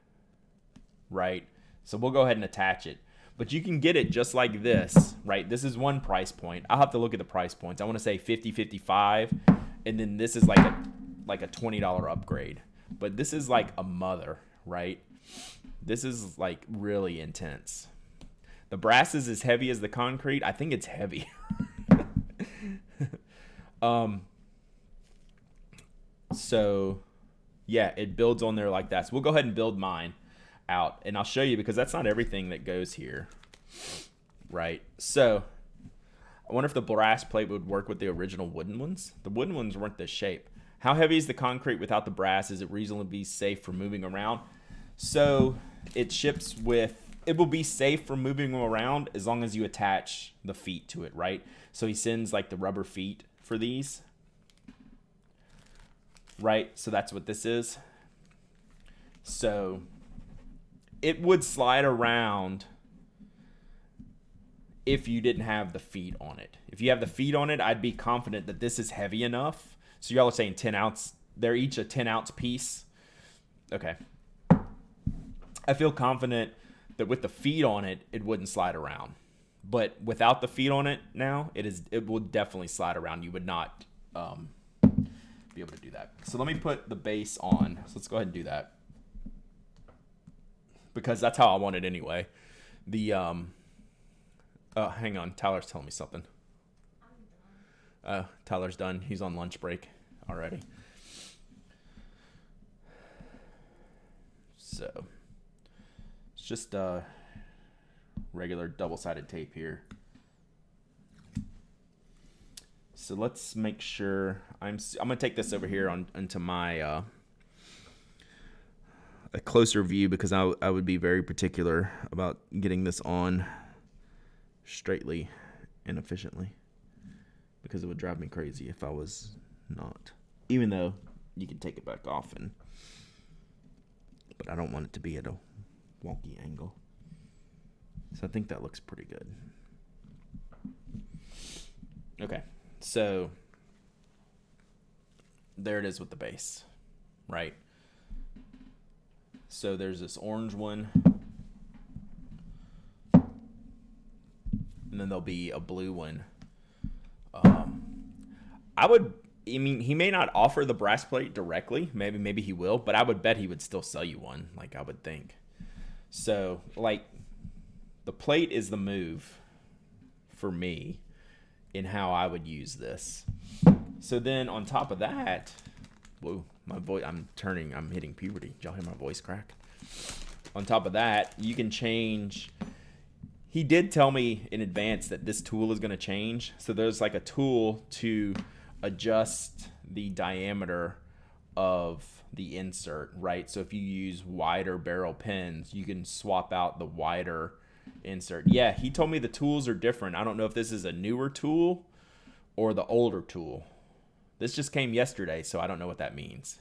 right? So we'll go ahead and attach it, but you can get it just like this, right? This is one price point. I'll have to look at the price points. I want to say 50, 55, and then this is like a $20 upgrade, but this is like a mother, right? This is like really intense. The brass is as heavy as the concrete. I think it's heavy. So yeah, it builds on there like that. So we'll go ahead and build mine out, and I'll show you because that's not everything that goes here, right? So I wonder if the brass plate would work with the original wooden ones. The wooden ones weren't this shape. How heavy is the concrete without the brass? Is it reasonably safe for moving around? So it ships with, it will be safe for moving around as long as you attach the feet to it, right? So he sends like the rubber feet for these, right? So that's what this is. So it would slide around if you didn't have the feet on it. If you have the feet on it, I'd be confident that this is heavy enough. So y'all are saying 10 ounce, they're each a 10 ounce piece. Okay. I feel confident that with the feet on it, it wouldn't slide around. But without the feet on it now, it will definitely slide around. You would not be able to do that. So let me put the base on. So let's go ahead and do that, because that's how I want it anyway. The hang on, Tyler's telling me something. Tyler's done. He's on lunch break already. So it's just regular double-sided tape here. So let's make sure I'm gonna take this over here into my a closer view, because I would be very particular about getting this on straightly and efficiently, because it would drive me crazy if I was not. Even though you can take it back off, but I don't want it to be at a wonky angle. So I think that looks pretty good. Okay, so there it is with the base, right? So there's this orange one, and then there'll be a blue one. I mean, he may not offer the brass plate directly. Maybe he will, but I would bet he would still sell you one, like, I would think. So, like, the plate is the move for me in how I would use this. So then on top of that, whoa, my voice, I'm hitting puberty. Did y'all hear my voice crack? On top of that, you can change. He did tell me in advance that this tool is going to change. So there's like a tool to adjust the diameter of the insert, right? So if you use wider barrel pins, you can swap out the wider insert. Yeah, he told me the tools are different. I don't know if this is a newer tool or the older tool. This just came yesterday, so I don't know what that means.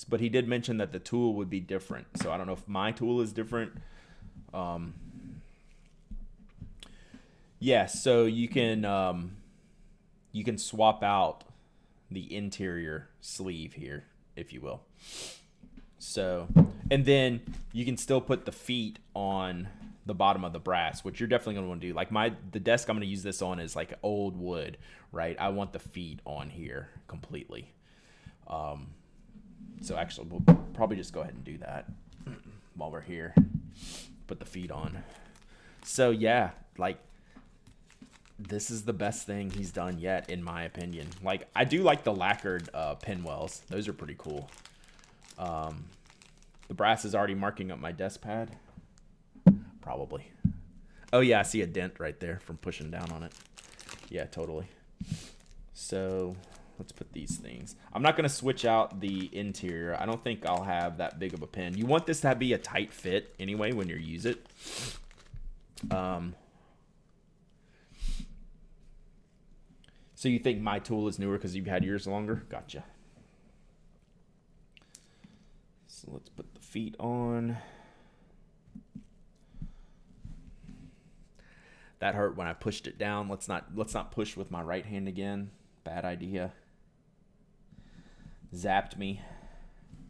But he did mention that the tool would be different. So I don't know if my tool is different. Yeah, so you can swap out the interior sleeve here, if you will. So, and then you can still put the feet on the bottom of the brass, which you're definitely going to want to do. Like the desk I'm going to use this on is like old wood, right? I want the feet on here completely. So actually, we'll probably just go ahead and do that while we're here. Put the feet on. So yeah, like this is the best thing he's done yet, in my opinion. Like I do like the lacquered pinwells. Those are pretty cool. The brass is already marking up my desk pad. Probably. Oh yeah, I see a dent right there from pushing down on it. Yeah, totally. So let's put these things. I'm not going to switch out the interior. I don't think I'll have that big of a pin. You want this to be a tight fit anyway when you use it. So you think my tool is newer because you've had yours longer? Gotcha. So let's put the feet on. That hurt when I pushed it down. Let's not push with my right hand again. Bad idea. Zapped me.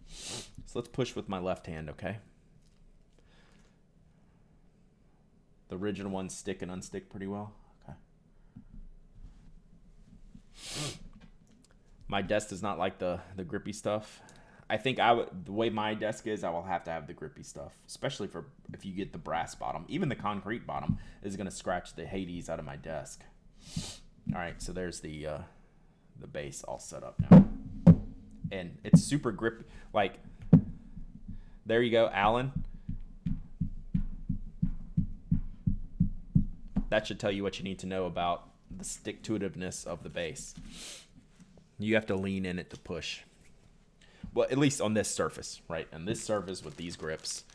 So let's push with my left hand, okay? The original ones stick and unstick pretty well. Okay. My desk does not like the grippy stuff. I think the way my desk is, I will have to have the grippy stuff, especially for if you get the brass bottom. Even the concrete bottom is going to scratch the Hades out of my desk. All right, so there's the base all set up now. And it's super grip. Like, there you go, Alan. That should tell you what you need to know about the stick-to-itiveness of the base. You have to lean in it to push. Well, at least on this surface, right? And this surface with these grips.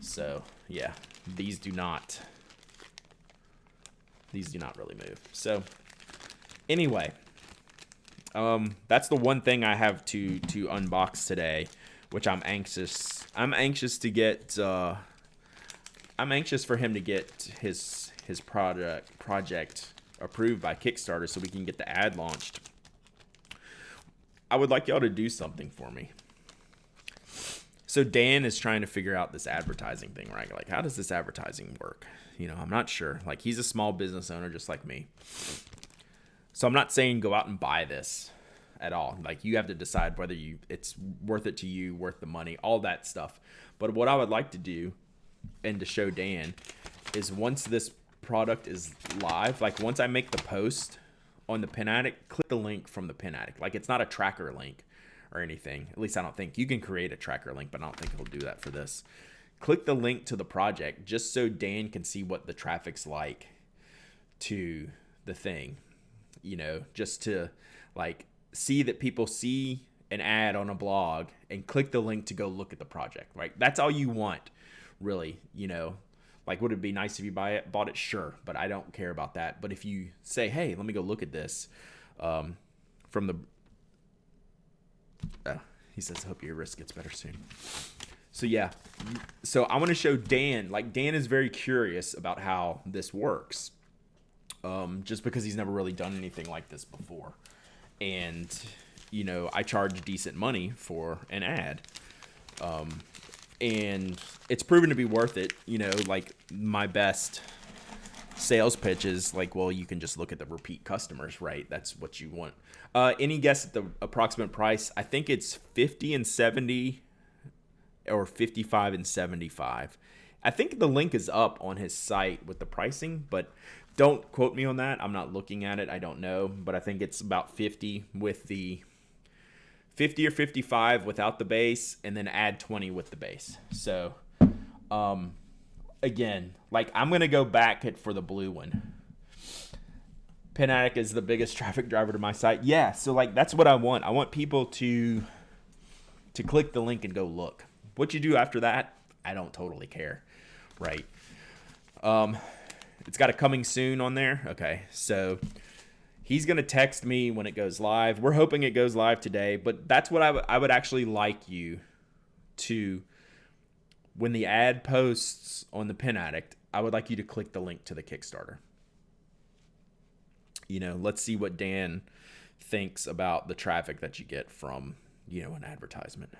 So, yeah, these do not really move. So, anyway, that's the one thing I have to unbox today, which I'm anxious. I'm anxious to get. I'm anxious for him to get his project approved by Kickstarter so we can get the ad launched. I would like y'all to do something for me. So Dan is trying to figure out this advertising thing, right? Like, how does this advertising work? You know, I'm not sure. Like, he's a small business owner just like me. So I'm not saying go out and buy this at all. Like, you have to decide whether it's worth it to you, worth the money, all that stuff. But what I would like to do, and to show Dan, is once this product is live, like once I make the post on the Pin Addict, click the link from the Pin Addict. Like, it's not a tracker link or anything. At least I don't think. You can create a tracker link, but I don't think it'll do that for this. Click the link to the project just so Dan can see what the traffic's like to the thing. You know, just to like see that people see an ad on a blog and click the link to go look at the project, right? That's all you want, really, you know. Like, would it be nice if you bought it? Sure, but I don't care about that. But if you say, hey, let me go look at this from the... he says, hope your wrist gets better soon. So, yeah. So, I want to show Dan. Like, Dan is very curious about how this works. Just because he's never really done anything like this before. And, you know, I charge decent money for an ad. And it's proven to be worth it. You know, like, my best sales pitch is like, well, you can just look at the repeat customers, right? That's what you want. Any guess at the approximate price? I think it's 50 and 70 or 55 and 75. I think the link is up on his site with the pricing, but don't quote me on that. I'm not looking at it. I don't know, but I think it's about 50 with the 50 or 55 without the base, and then add 20 with the base. So, again, like I'm going to go back for the blue one. Pin Addict is the biggest traffic driver to my site. Yeah, so like that's what I want. I want people to click the link and go look. What you do after that, I don't totally care, right? It's got a coming soon on there. Okay, so he's going to text me when it goes live. We're hoping it goes live today, but that's what I would actually like you to, when the ad posts on the Pin Addict, I would like you to click the link to the Kickstarter. You know, let's see what Dan thinks about the traffic that you get from, you know, an advertisement.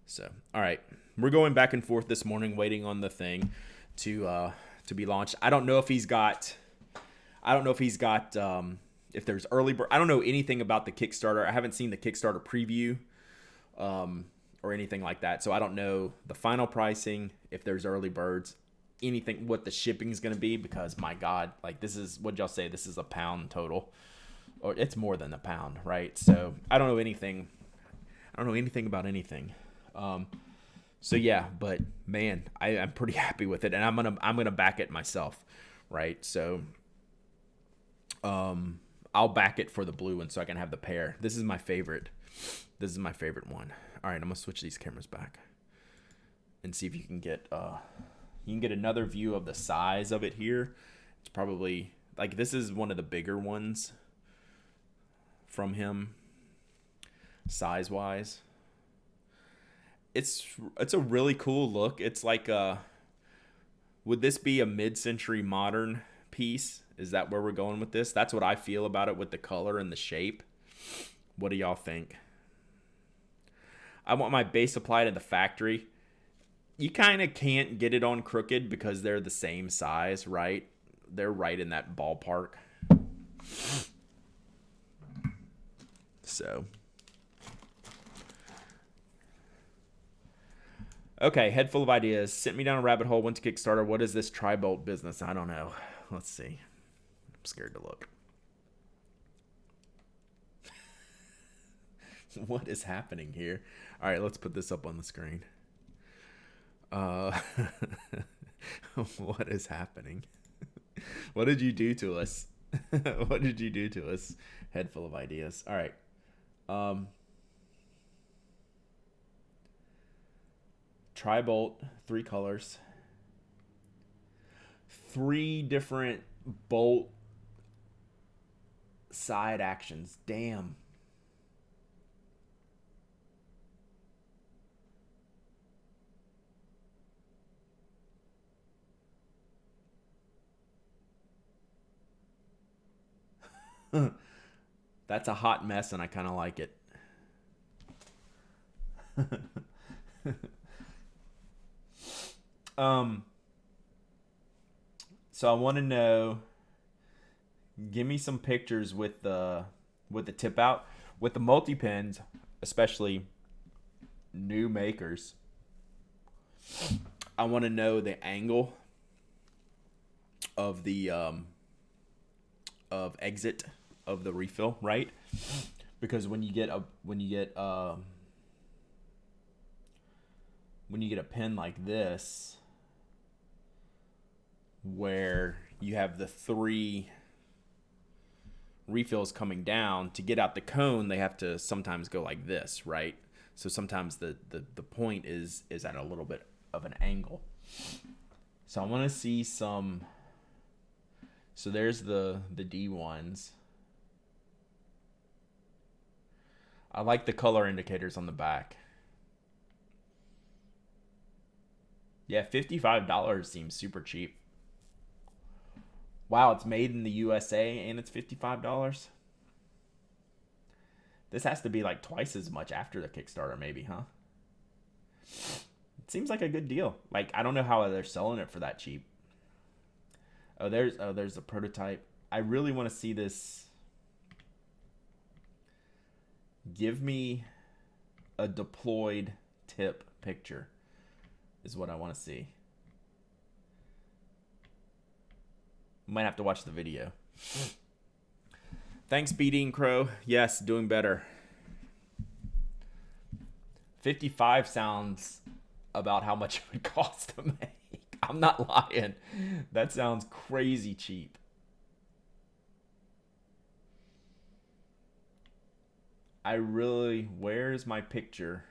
So, all right, we're going back and forth this morning, waiting on the thing to be launched. I don't know if he's got, if there's early bird. I don't know anything about the Kickstarter. I haven't seen the Kickstarter preview or anything like that. So I don't know the final pricing, if there's early birds, anything, what the shipping is going to be, because my God, like this is, what y'all say, this is £1 total, or it's more than £1, right? So I don't know anything. I don't know anything about anything. So yeah, but man, I'm pretty happy with it, and I'm gonna back it myself, right? So I'll back it for the blue one so I can have the pair. This is my favorite. This is my favorite one. All right, I'm gonna switch these cameras back and see if you can get another view of the size of it here. It's probably like, this is one of the bigger ones from him, size wise. It's a really cool look. It's like would this be a mid-century modern piece? Is that where we're going with this? That's what I feel about it with the color and the shape. What do y'all think? I want my base applied at the factory. You kind of can't get it on crooked because they're the same size, right? They're right in that ballpark. So, okay, head full of ideas. Sent me down a rabbit hole, went to Kickstarter. What is this tri-bolt business? I don't know. Let's see. I'm scared to look. What is happening here? All right, let's put this up on the screen. What is happening? What did you do to us? What did you do to us? Head full of ideas. All right. Tri-bolt, 3 colors. 3 different bolt side actions. Damn. That's a hot mess, and I kind of like it. So I want to know, give me some pictures with the tip out, with the multi-pins, especially new makers. I want to know the angle of the of exit of the refill, right? Because when you get a pin like this, where you have the 3 refills coming down, to get out the cone, they have to sometimes go like this, right? So sometimes the point is at a little bit of an angle. So I want to see some. So there's the D1s. I like the color indicators on the back. Yeah, $55 seems super cheap. Wow, it's made in the USA and it's $55. This has to be like twice as much after the Kickstarter, maybe, huh? It seems like a good deal. Like, I don't know how they're selling it for that cheap. Oh, there's a prototype. I really want to see this. Give me a deployed tip picture is what I want to see. Might have to watch the video. Thanks, Beating Crow. Yes, doing better. 55 sounds about how much it would cost to make. I'm not lying. That sounds crazy cheap. Where's my picture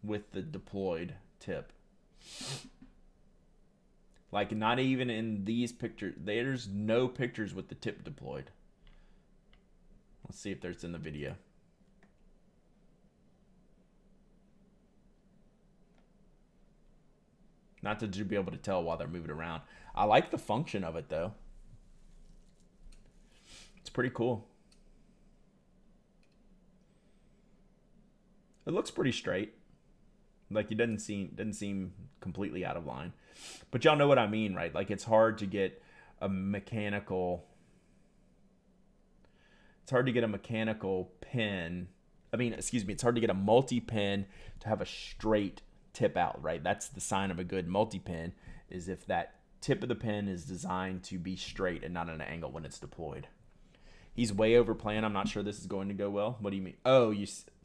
with the deployed tip? Like, not even in these pictures. There's no pictures with the tip deployed. Let's see if there's in the video. Not that you'll be able to tell while they're moving around. I like the function of it, though. It's pretty cool. It looks pretty straight. Like, it doesn't seem completely out of line. But y'all know what I mean, right? Like, it's hard to get a mechanical... It's hard to get a mechanical pin. It's hard to get a multi-pin to have a straight tip out, right? That's the sign of a good multi-pin, is if that tip of the pin is designed to be straight and not at an angle when it's deployed. He's way over plan. I'm not sure this is going to go well. What do you mean? Oh,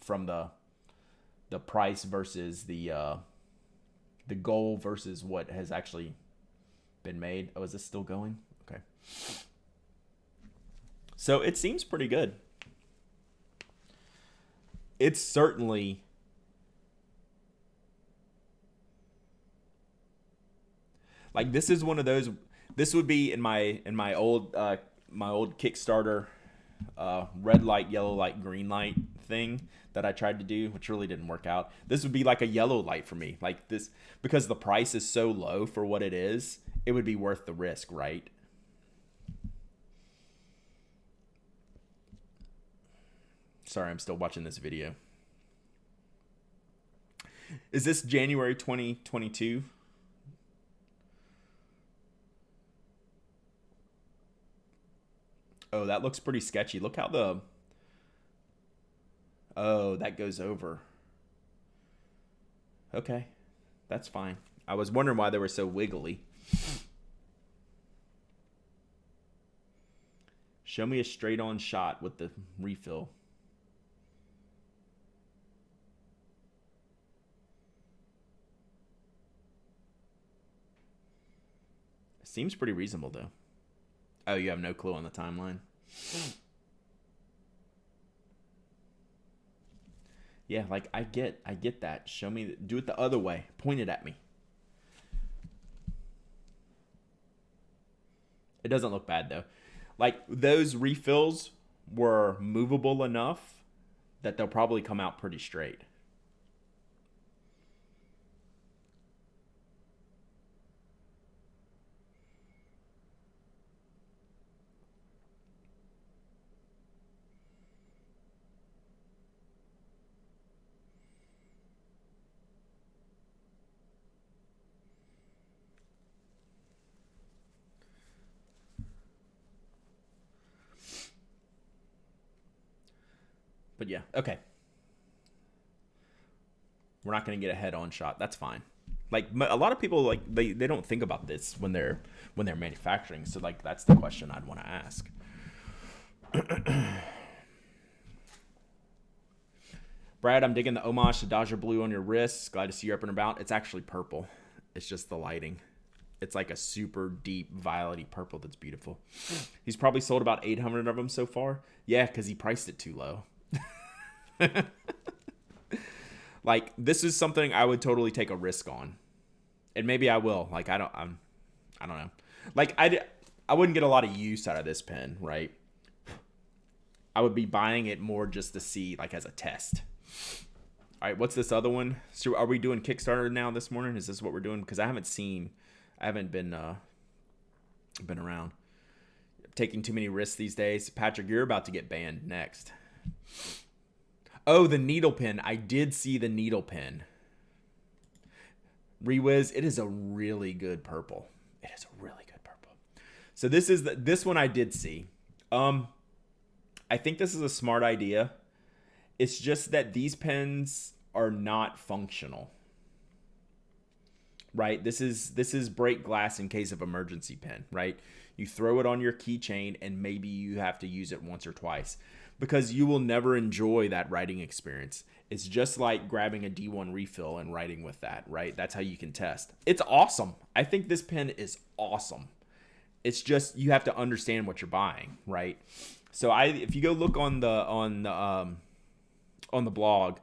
from the price versus the goal versus what has actually been made. Oh, is this still going? Okay. So it seems pretty good. It's certainly... Like, this is one of those... This would be in my old Kickstarter red light, yellow light, green light thing that I tried to do, which really didn't work out. This would be like a yellow light for me. Like this, because the price is so low for what it is, it would be worth the risk, right? Sorry, I'm still watching this video. Is this January 2022? Oh, that looks pretty sketchy. Look how the... Oh, that goes over. Okay, that's fine. I was wondering why they were so wiggly. Show me a straight-on shot with the refill. Seems pretty reasonable, though. Oh, you have no clue on the timeline? Yeah, like, I get that. Show me, do it the other way. Point it at me. It doesn't look bad, though. Like, those refills were movable enough that they'll probably come out pretty straight. But yeah, okay. We're not going to get a head-on shot. That's fine. Like, a lot of people, like, they don't think about this when they're manufacturing. So, like, that's the question I'd want to ask. Brad, I'm digging the homage to Dodger Blue on your wrists. Glad to see you up and about. It's actually purple. It's just the lighting. It's like a super deep violet-y purple that's beautiful. He's probably sold about 800 of them so far. Yeah, because he priced it too low. Like, this is something I would totally take a risk on, and maybe I will. Like, I don't know. Like, I wouldn't get a lot of use out of this pen, right? I would be buying it more just to see, like, as a test. All right, what's this other one? So, are we doing Kickstarter now this morning? Is this what we're doing? Because I haven't been around. Taking too many risks these days. Patrick, you're about to get banned next. Oh, the needle pen. I did see the needle pen. Rewiz, it is a really good purple. It is a really good purple. So this one I did see. I think this is a smart idea. It's just that these pens are not functional. Right? This is break glass in case of emergency pen, right? You throw it on your keychain, and maybe you have to use it once or twice, because you will never enjoy that writing experience. It's just like grabbing a D1 refill and writing with that, right? That's how you can test. It's awesome. I think this pen is awesome. It's just you have to understand what you're buying, right? So if you go look on the blog,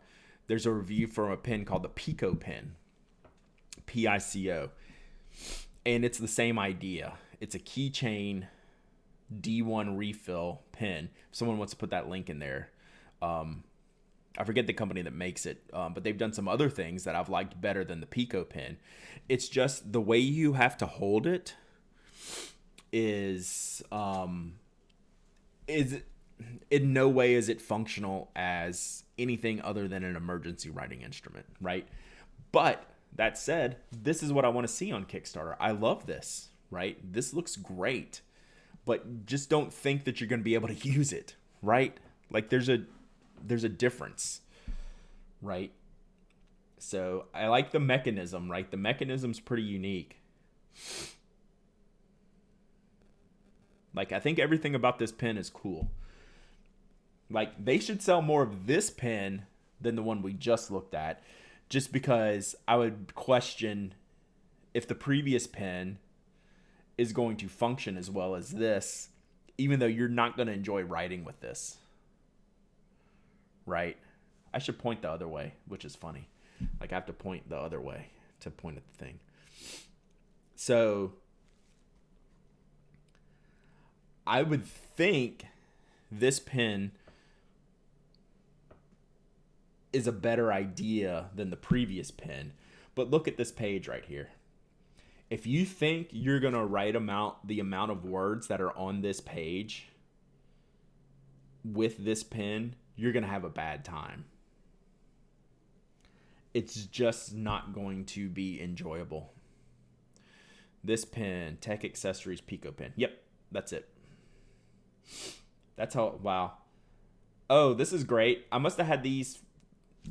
there's a review for a pen called the Pico pen, Pico, and it's the same idea. It's a keychain D1 refill pen. If someone wants to put that link in there, I forget the company that makes it, but they've done some other things that I've liked better than the Pico pen. It's just the way you have to hold it is in no way is it functional as anything other than an emergency writing instrument, right? But that said, this is what I want to see on Kickstarter. I love this, right? This looks great, but just don't think that you're going to be able to use it, right? Like there's a difference, right? So I like the mechanism, right? The mechanism's pretty unique. Like I think everything about this pen is cool. Like they should sell more of this pen than the one we just looked at, just because I would question if the previous pen is going to function as well as this, even though you're not going to enjoy writing with this. Right? I should point the other way, which is funny. Like I have to point the other way to point at the thing. So I would think this pen is a better idea than the previous pen. But look at this page right here. If you think you're going to write the amount of words that are on this page with this pen, you're going to have a bad time. It's just not going to be enjoyable. This pen, Tech Accessories Pico pen. Yep, that's it. That's how, wow. Oh, this is great. I must have had these,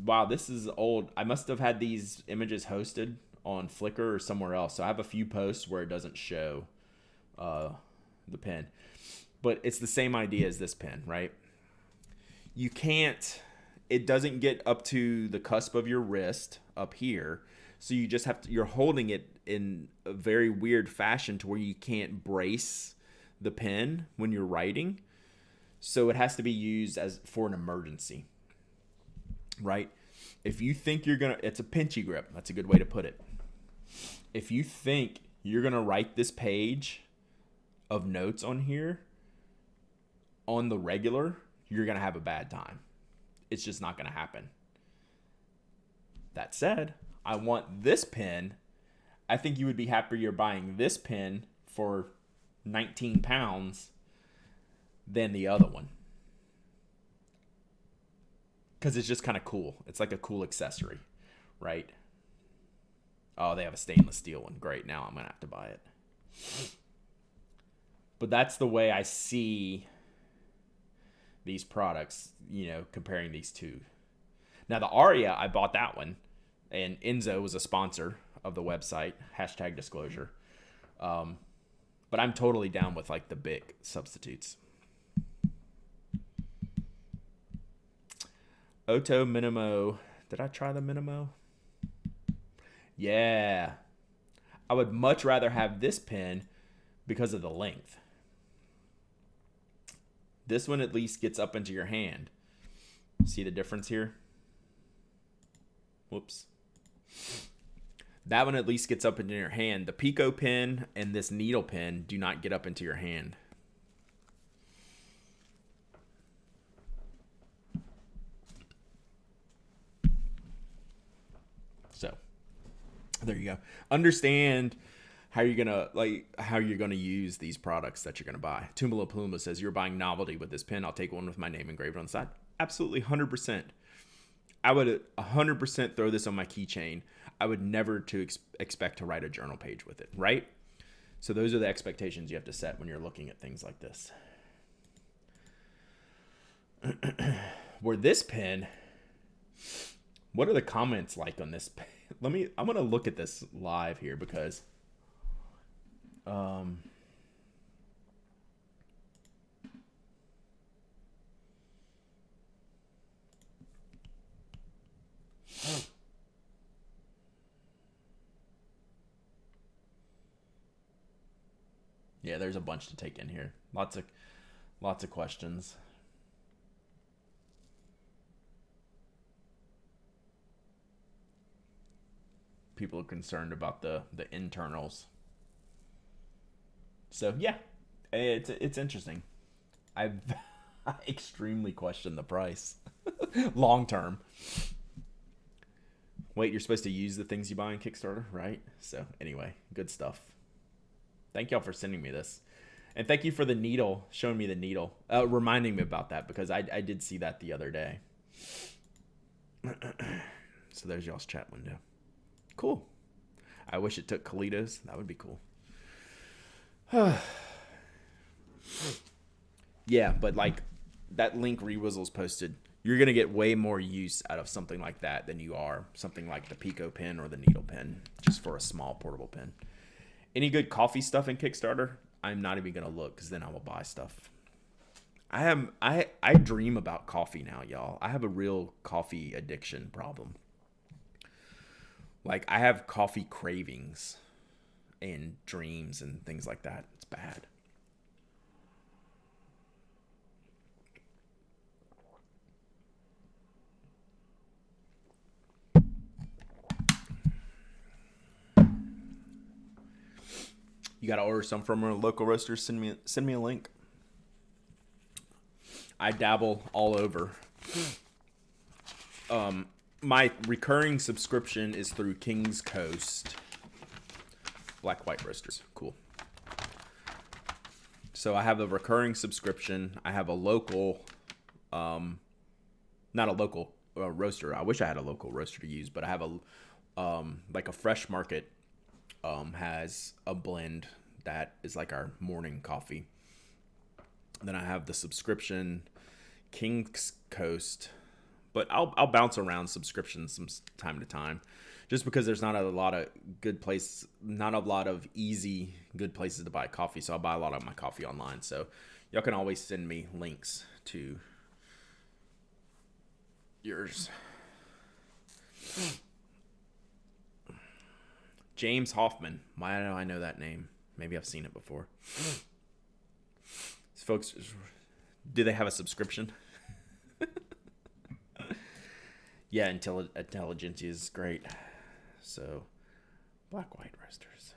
wow, this is old. I must have had these images hosted on Flickr or somewhere else. So I have a few posts where it doesn't show the pen. But it's the same idea as this pen, right? You can't, it doesn't get up to the cusp of your wrist up here. So you just have to, you're holding it in a very weird fashion to where you can't brace the pen when you're writing. So it has to be used as for an emergency, right? If you think you're going to, it's a pinchy grip. That's a good way to put it. If you think you're going to write this page of notes on here on the regular, you're going to have a bad time. It's just not going to happen. That said, I want this pen. I think you would be happier buying this pen for 19 pounds than the other one. Because it's just kind of cool. It's like a cool accessory, right? Oh, they have a stainless steel one. Great. Now I'm going to have to buy it. But that's the way I see these products, you know, comparing these two. Now, the Aria, I bought that one. And Enzo was a sponsor of the website. Hashtag disclosure. But I'm totally down with, like, the big substitutes. Oto Minimo. Did I try the Minimo? Yeah. I would much rather have this pen because of the length. This one at least gets up into your hand. See the difference here? Whoops. That one at least gets up into your hand. The Pico pen and this needle pen do not get up into your hand. So, there you go. Understand how you're gonna use these products that you're gonna buy. Tumula Pluma says, you're buying novelty with this pen. I'll take one with my name engraved on the side. Absolutely, 100%. I would 100% throw this on my keychain. I would never expect to write a journal page with it, right? So those are the expectations you have to set when you're looking at things like this. Where this pen, what are the comments like on this pen? I'm going to look at this live here because Yeah, there's a bunch to take in here. Lots of questions. People are concerned about the internals. So yeah, it's interesting. I've I extremely question the price long term. Wait, you're supposed to use the things you buy on Kickstarter, right? So anyway, good stuff. Thank y'all for sending me this, and thank you for the needle, showing me the needle, reminding me about that because I did see that the other day. So there's y'all's chat window. Cool. I wish it took Kalitos. That would be cool. Yeah, but like that link Rewizzles posted, you're gonna get way more use out of something like that than you are something like the Pico pen or the needle pen, just for a small portable pen. Any good coffee stuff in Kickstarter? I'm not even gonna look because then I will buy stuff. I dream about coffee now, y'all. I have a real coffee addiction problem. Like I have coffee cravings and dreams and things like that. It's bad. You gotta order some from a local roaster. Send me a link. I dabble all over. My recurring subscription is through King's Coast Black White Roasters. Cool. So I have a recurring subscription. I have a local, not a local roaster. I wish I had a local roaster to use, but I have like a Fresh Market has a blend that is like our morning coffee. Then I have the subscription King's Coast, but I'll bounce around subscriptions from time to time, just because there's not a lot of not a lot of easy good places to buy coffee. So I buy a lot of my coffee online. So y'all can always send me links to yours. James Hoffman. Why do I know that name? Maybe I've seen it before. Folks, do they have a subscription? Yeah, Intelligentsia is great. So, Black White Roasters.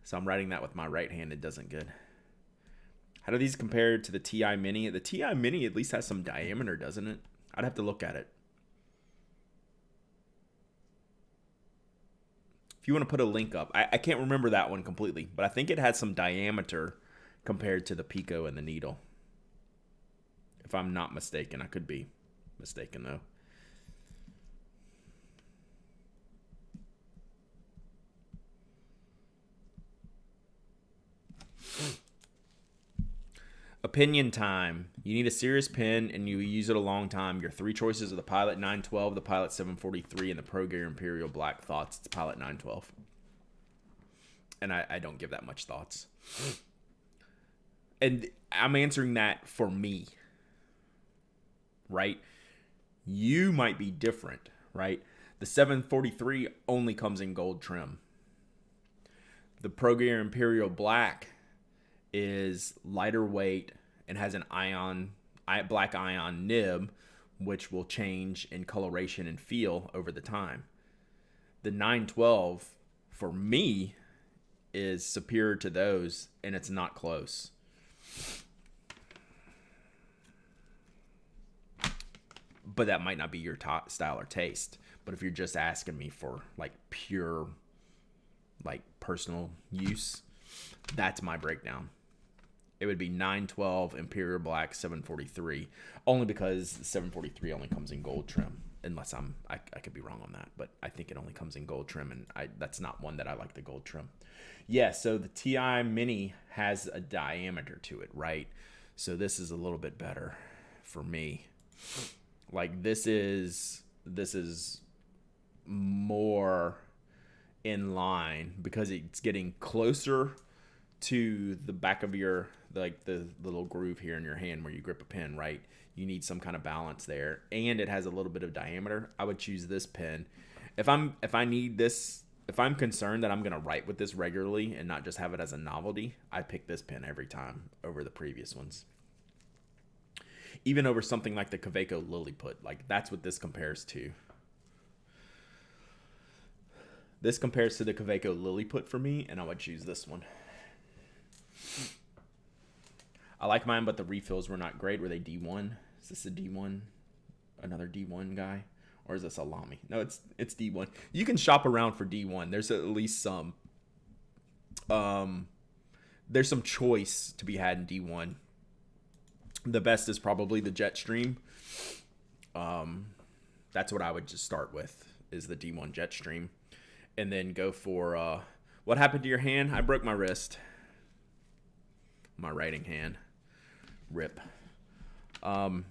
So I'm writing that with my right hand. It doesn't good. How do these compare to the TI Mini? The TI Mini at least has some diameter, doesn't it? I'd have to look at it. If you want to put a link up, I can't remember that one completely, but I think it had some diameter compared to the Pico and the needle. If I'm not mistaken, I could be mistaken though. Opinion time. You need a serious pen and you use it a long time. Your three choices are the Pilot 912, the Pilot 743, and the Pro Gear Imperial Black Thoughts. It's Pilot 912. And I don't give that much thoughts. And I'm answering that for me. Right? You might be different, right? The 743 only comes in gold trim. The Pro Gear Imperial Black is lighter weight and has an black ion nib, which will change in coloration and feel over the time. The 912, for me, is superior to those, and it's not close. But that might not be your style or taste. But if you're just asking me for like pure, like personal use, that's my breakdown. It would be 912 Imperial Black 743, only because 743 only comes in gold trim. Unless I could be wrong on that, but I think it only comes in gold trim, and that's not one that I like, the gold trim. Yeah, so the TI Mini has a diameter to it, right? So this is a little bit better for me. Like this is more in line because it's getting closer to the back of like the little groove here in your hand where you grip a pen, right? You need some kind of balance there, and it has a little bit of diameter. I would choose this pen. If I need this, if I'm concerned that I'm gonna write with this regularly and not just have it as a novelty, I pick this pen every time over the previous ones. Even over something like the Kaweco Lilliput, like that's what this compares to. This compares to the Kaweco Lilliput for me, and I would choose this one. I like mine, but the refills were not great. Were they D1? Is this a D1? Another D1 guy? Or is this a Lamy? No, it's D1. You can shop around for D1. There's at least some. There's some choice to be had in D1. The best is probably the Jetstream. That's what I would just start with, is the D1 Jetstream. And then go for, what happened to your hand? I broke my wrist. My writing hand. Rip. The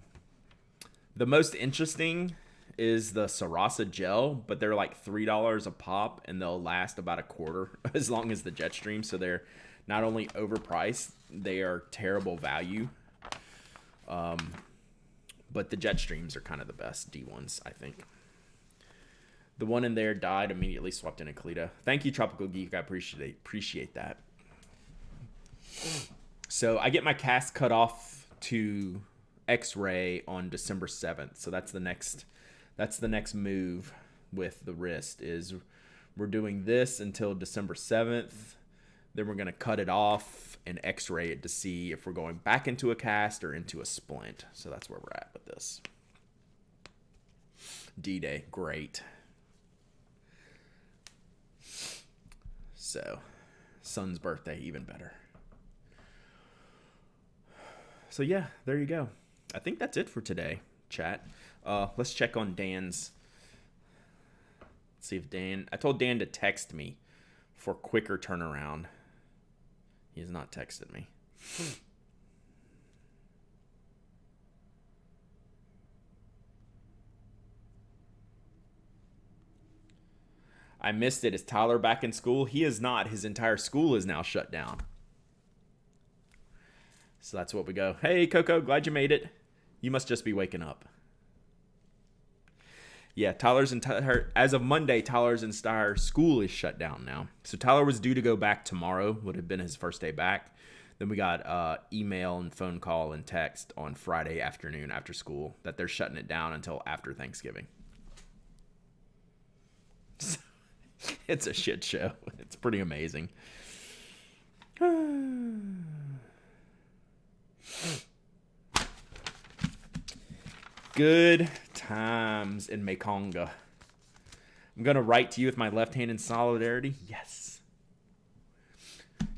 most interesting is the Sarasa gel, but they're like $3 a pop, and they'll last about a quarter as long as the Jetstream. So they're not only overpriced, they are terrible value. But the Jetstreams are kind of the best D1s, I think. The one in there died, immediately swapped in a Cleta. Thank you, Tropical Geek. I appreciate that. So I get my cast cut off to X-ray on December 7th. So that's the next move with the wrist, is we're doing this until December 7th. Then we're going to cut it off and X-ray it to see if we're going back into a cast or into a splint. So that's where we're at with this. D-Day, great. So, son's birthday, even better. So yeah, there you go. I think that's it for today, chat. Let's check on Dan's. Let's see if Dan... I told Dan to text me for quicker turnaround. He has not texted me. I missed it. Is Tyler back in school? He is not. His entire school is now shut down. So that's what we go. Hey, Coco, glad you made it. You must just be waking up. Yeah, as of Monday, Tyler's entire school is shut down now. So Tyler was due to go back tomorrow, would have been his first day back. Then we got email and phone call and text on Friday afternoon after school that they're shutting it down until after Thanksgiving. It's a shit show. It's pretty amazing. Good times in Mekonga. I'm going to write to you with my left hand in solidarity. Yes.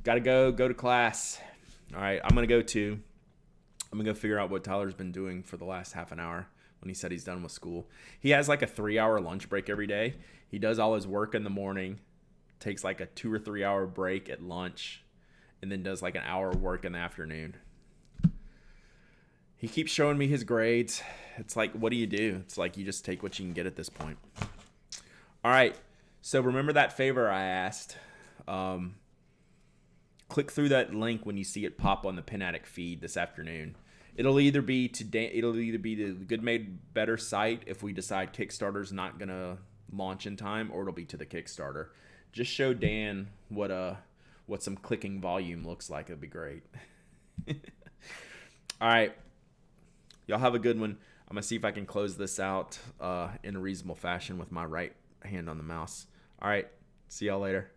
Got to go to class. All right, I'm going to go too. I'm going to go figure out what Tyler's been doing for the last half an hour when he said he's done with school. He has like a 3-hour lunch break every day. He does all his work in the morning, takes like a 2 or 3 hour break at lunch, and then does like an hour of work in the afternoon. He keeps showing me his grades. It's like, what do you do? It's like you just take what you can get at this point. All right. So remember that favor I asked. Click through that link when you see it pop on the Pen Addict feed this afternoon. It'll either be the Good Made Better site if we decide Kickstarter's not gonna launch in time, or it'll be to the Kickstarter. Just show Dan what some clicking volume looks like. It'd be great. All right. Y'all have a good one. I'm going to see if I can close this out in a reasonable fashion with my right hand on the mouse. All right. See y'all later.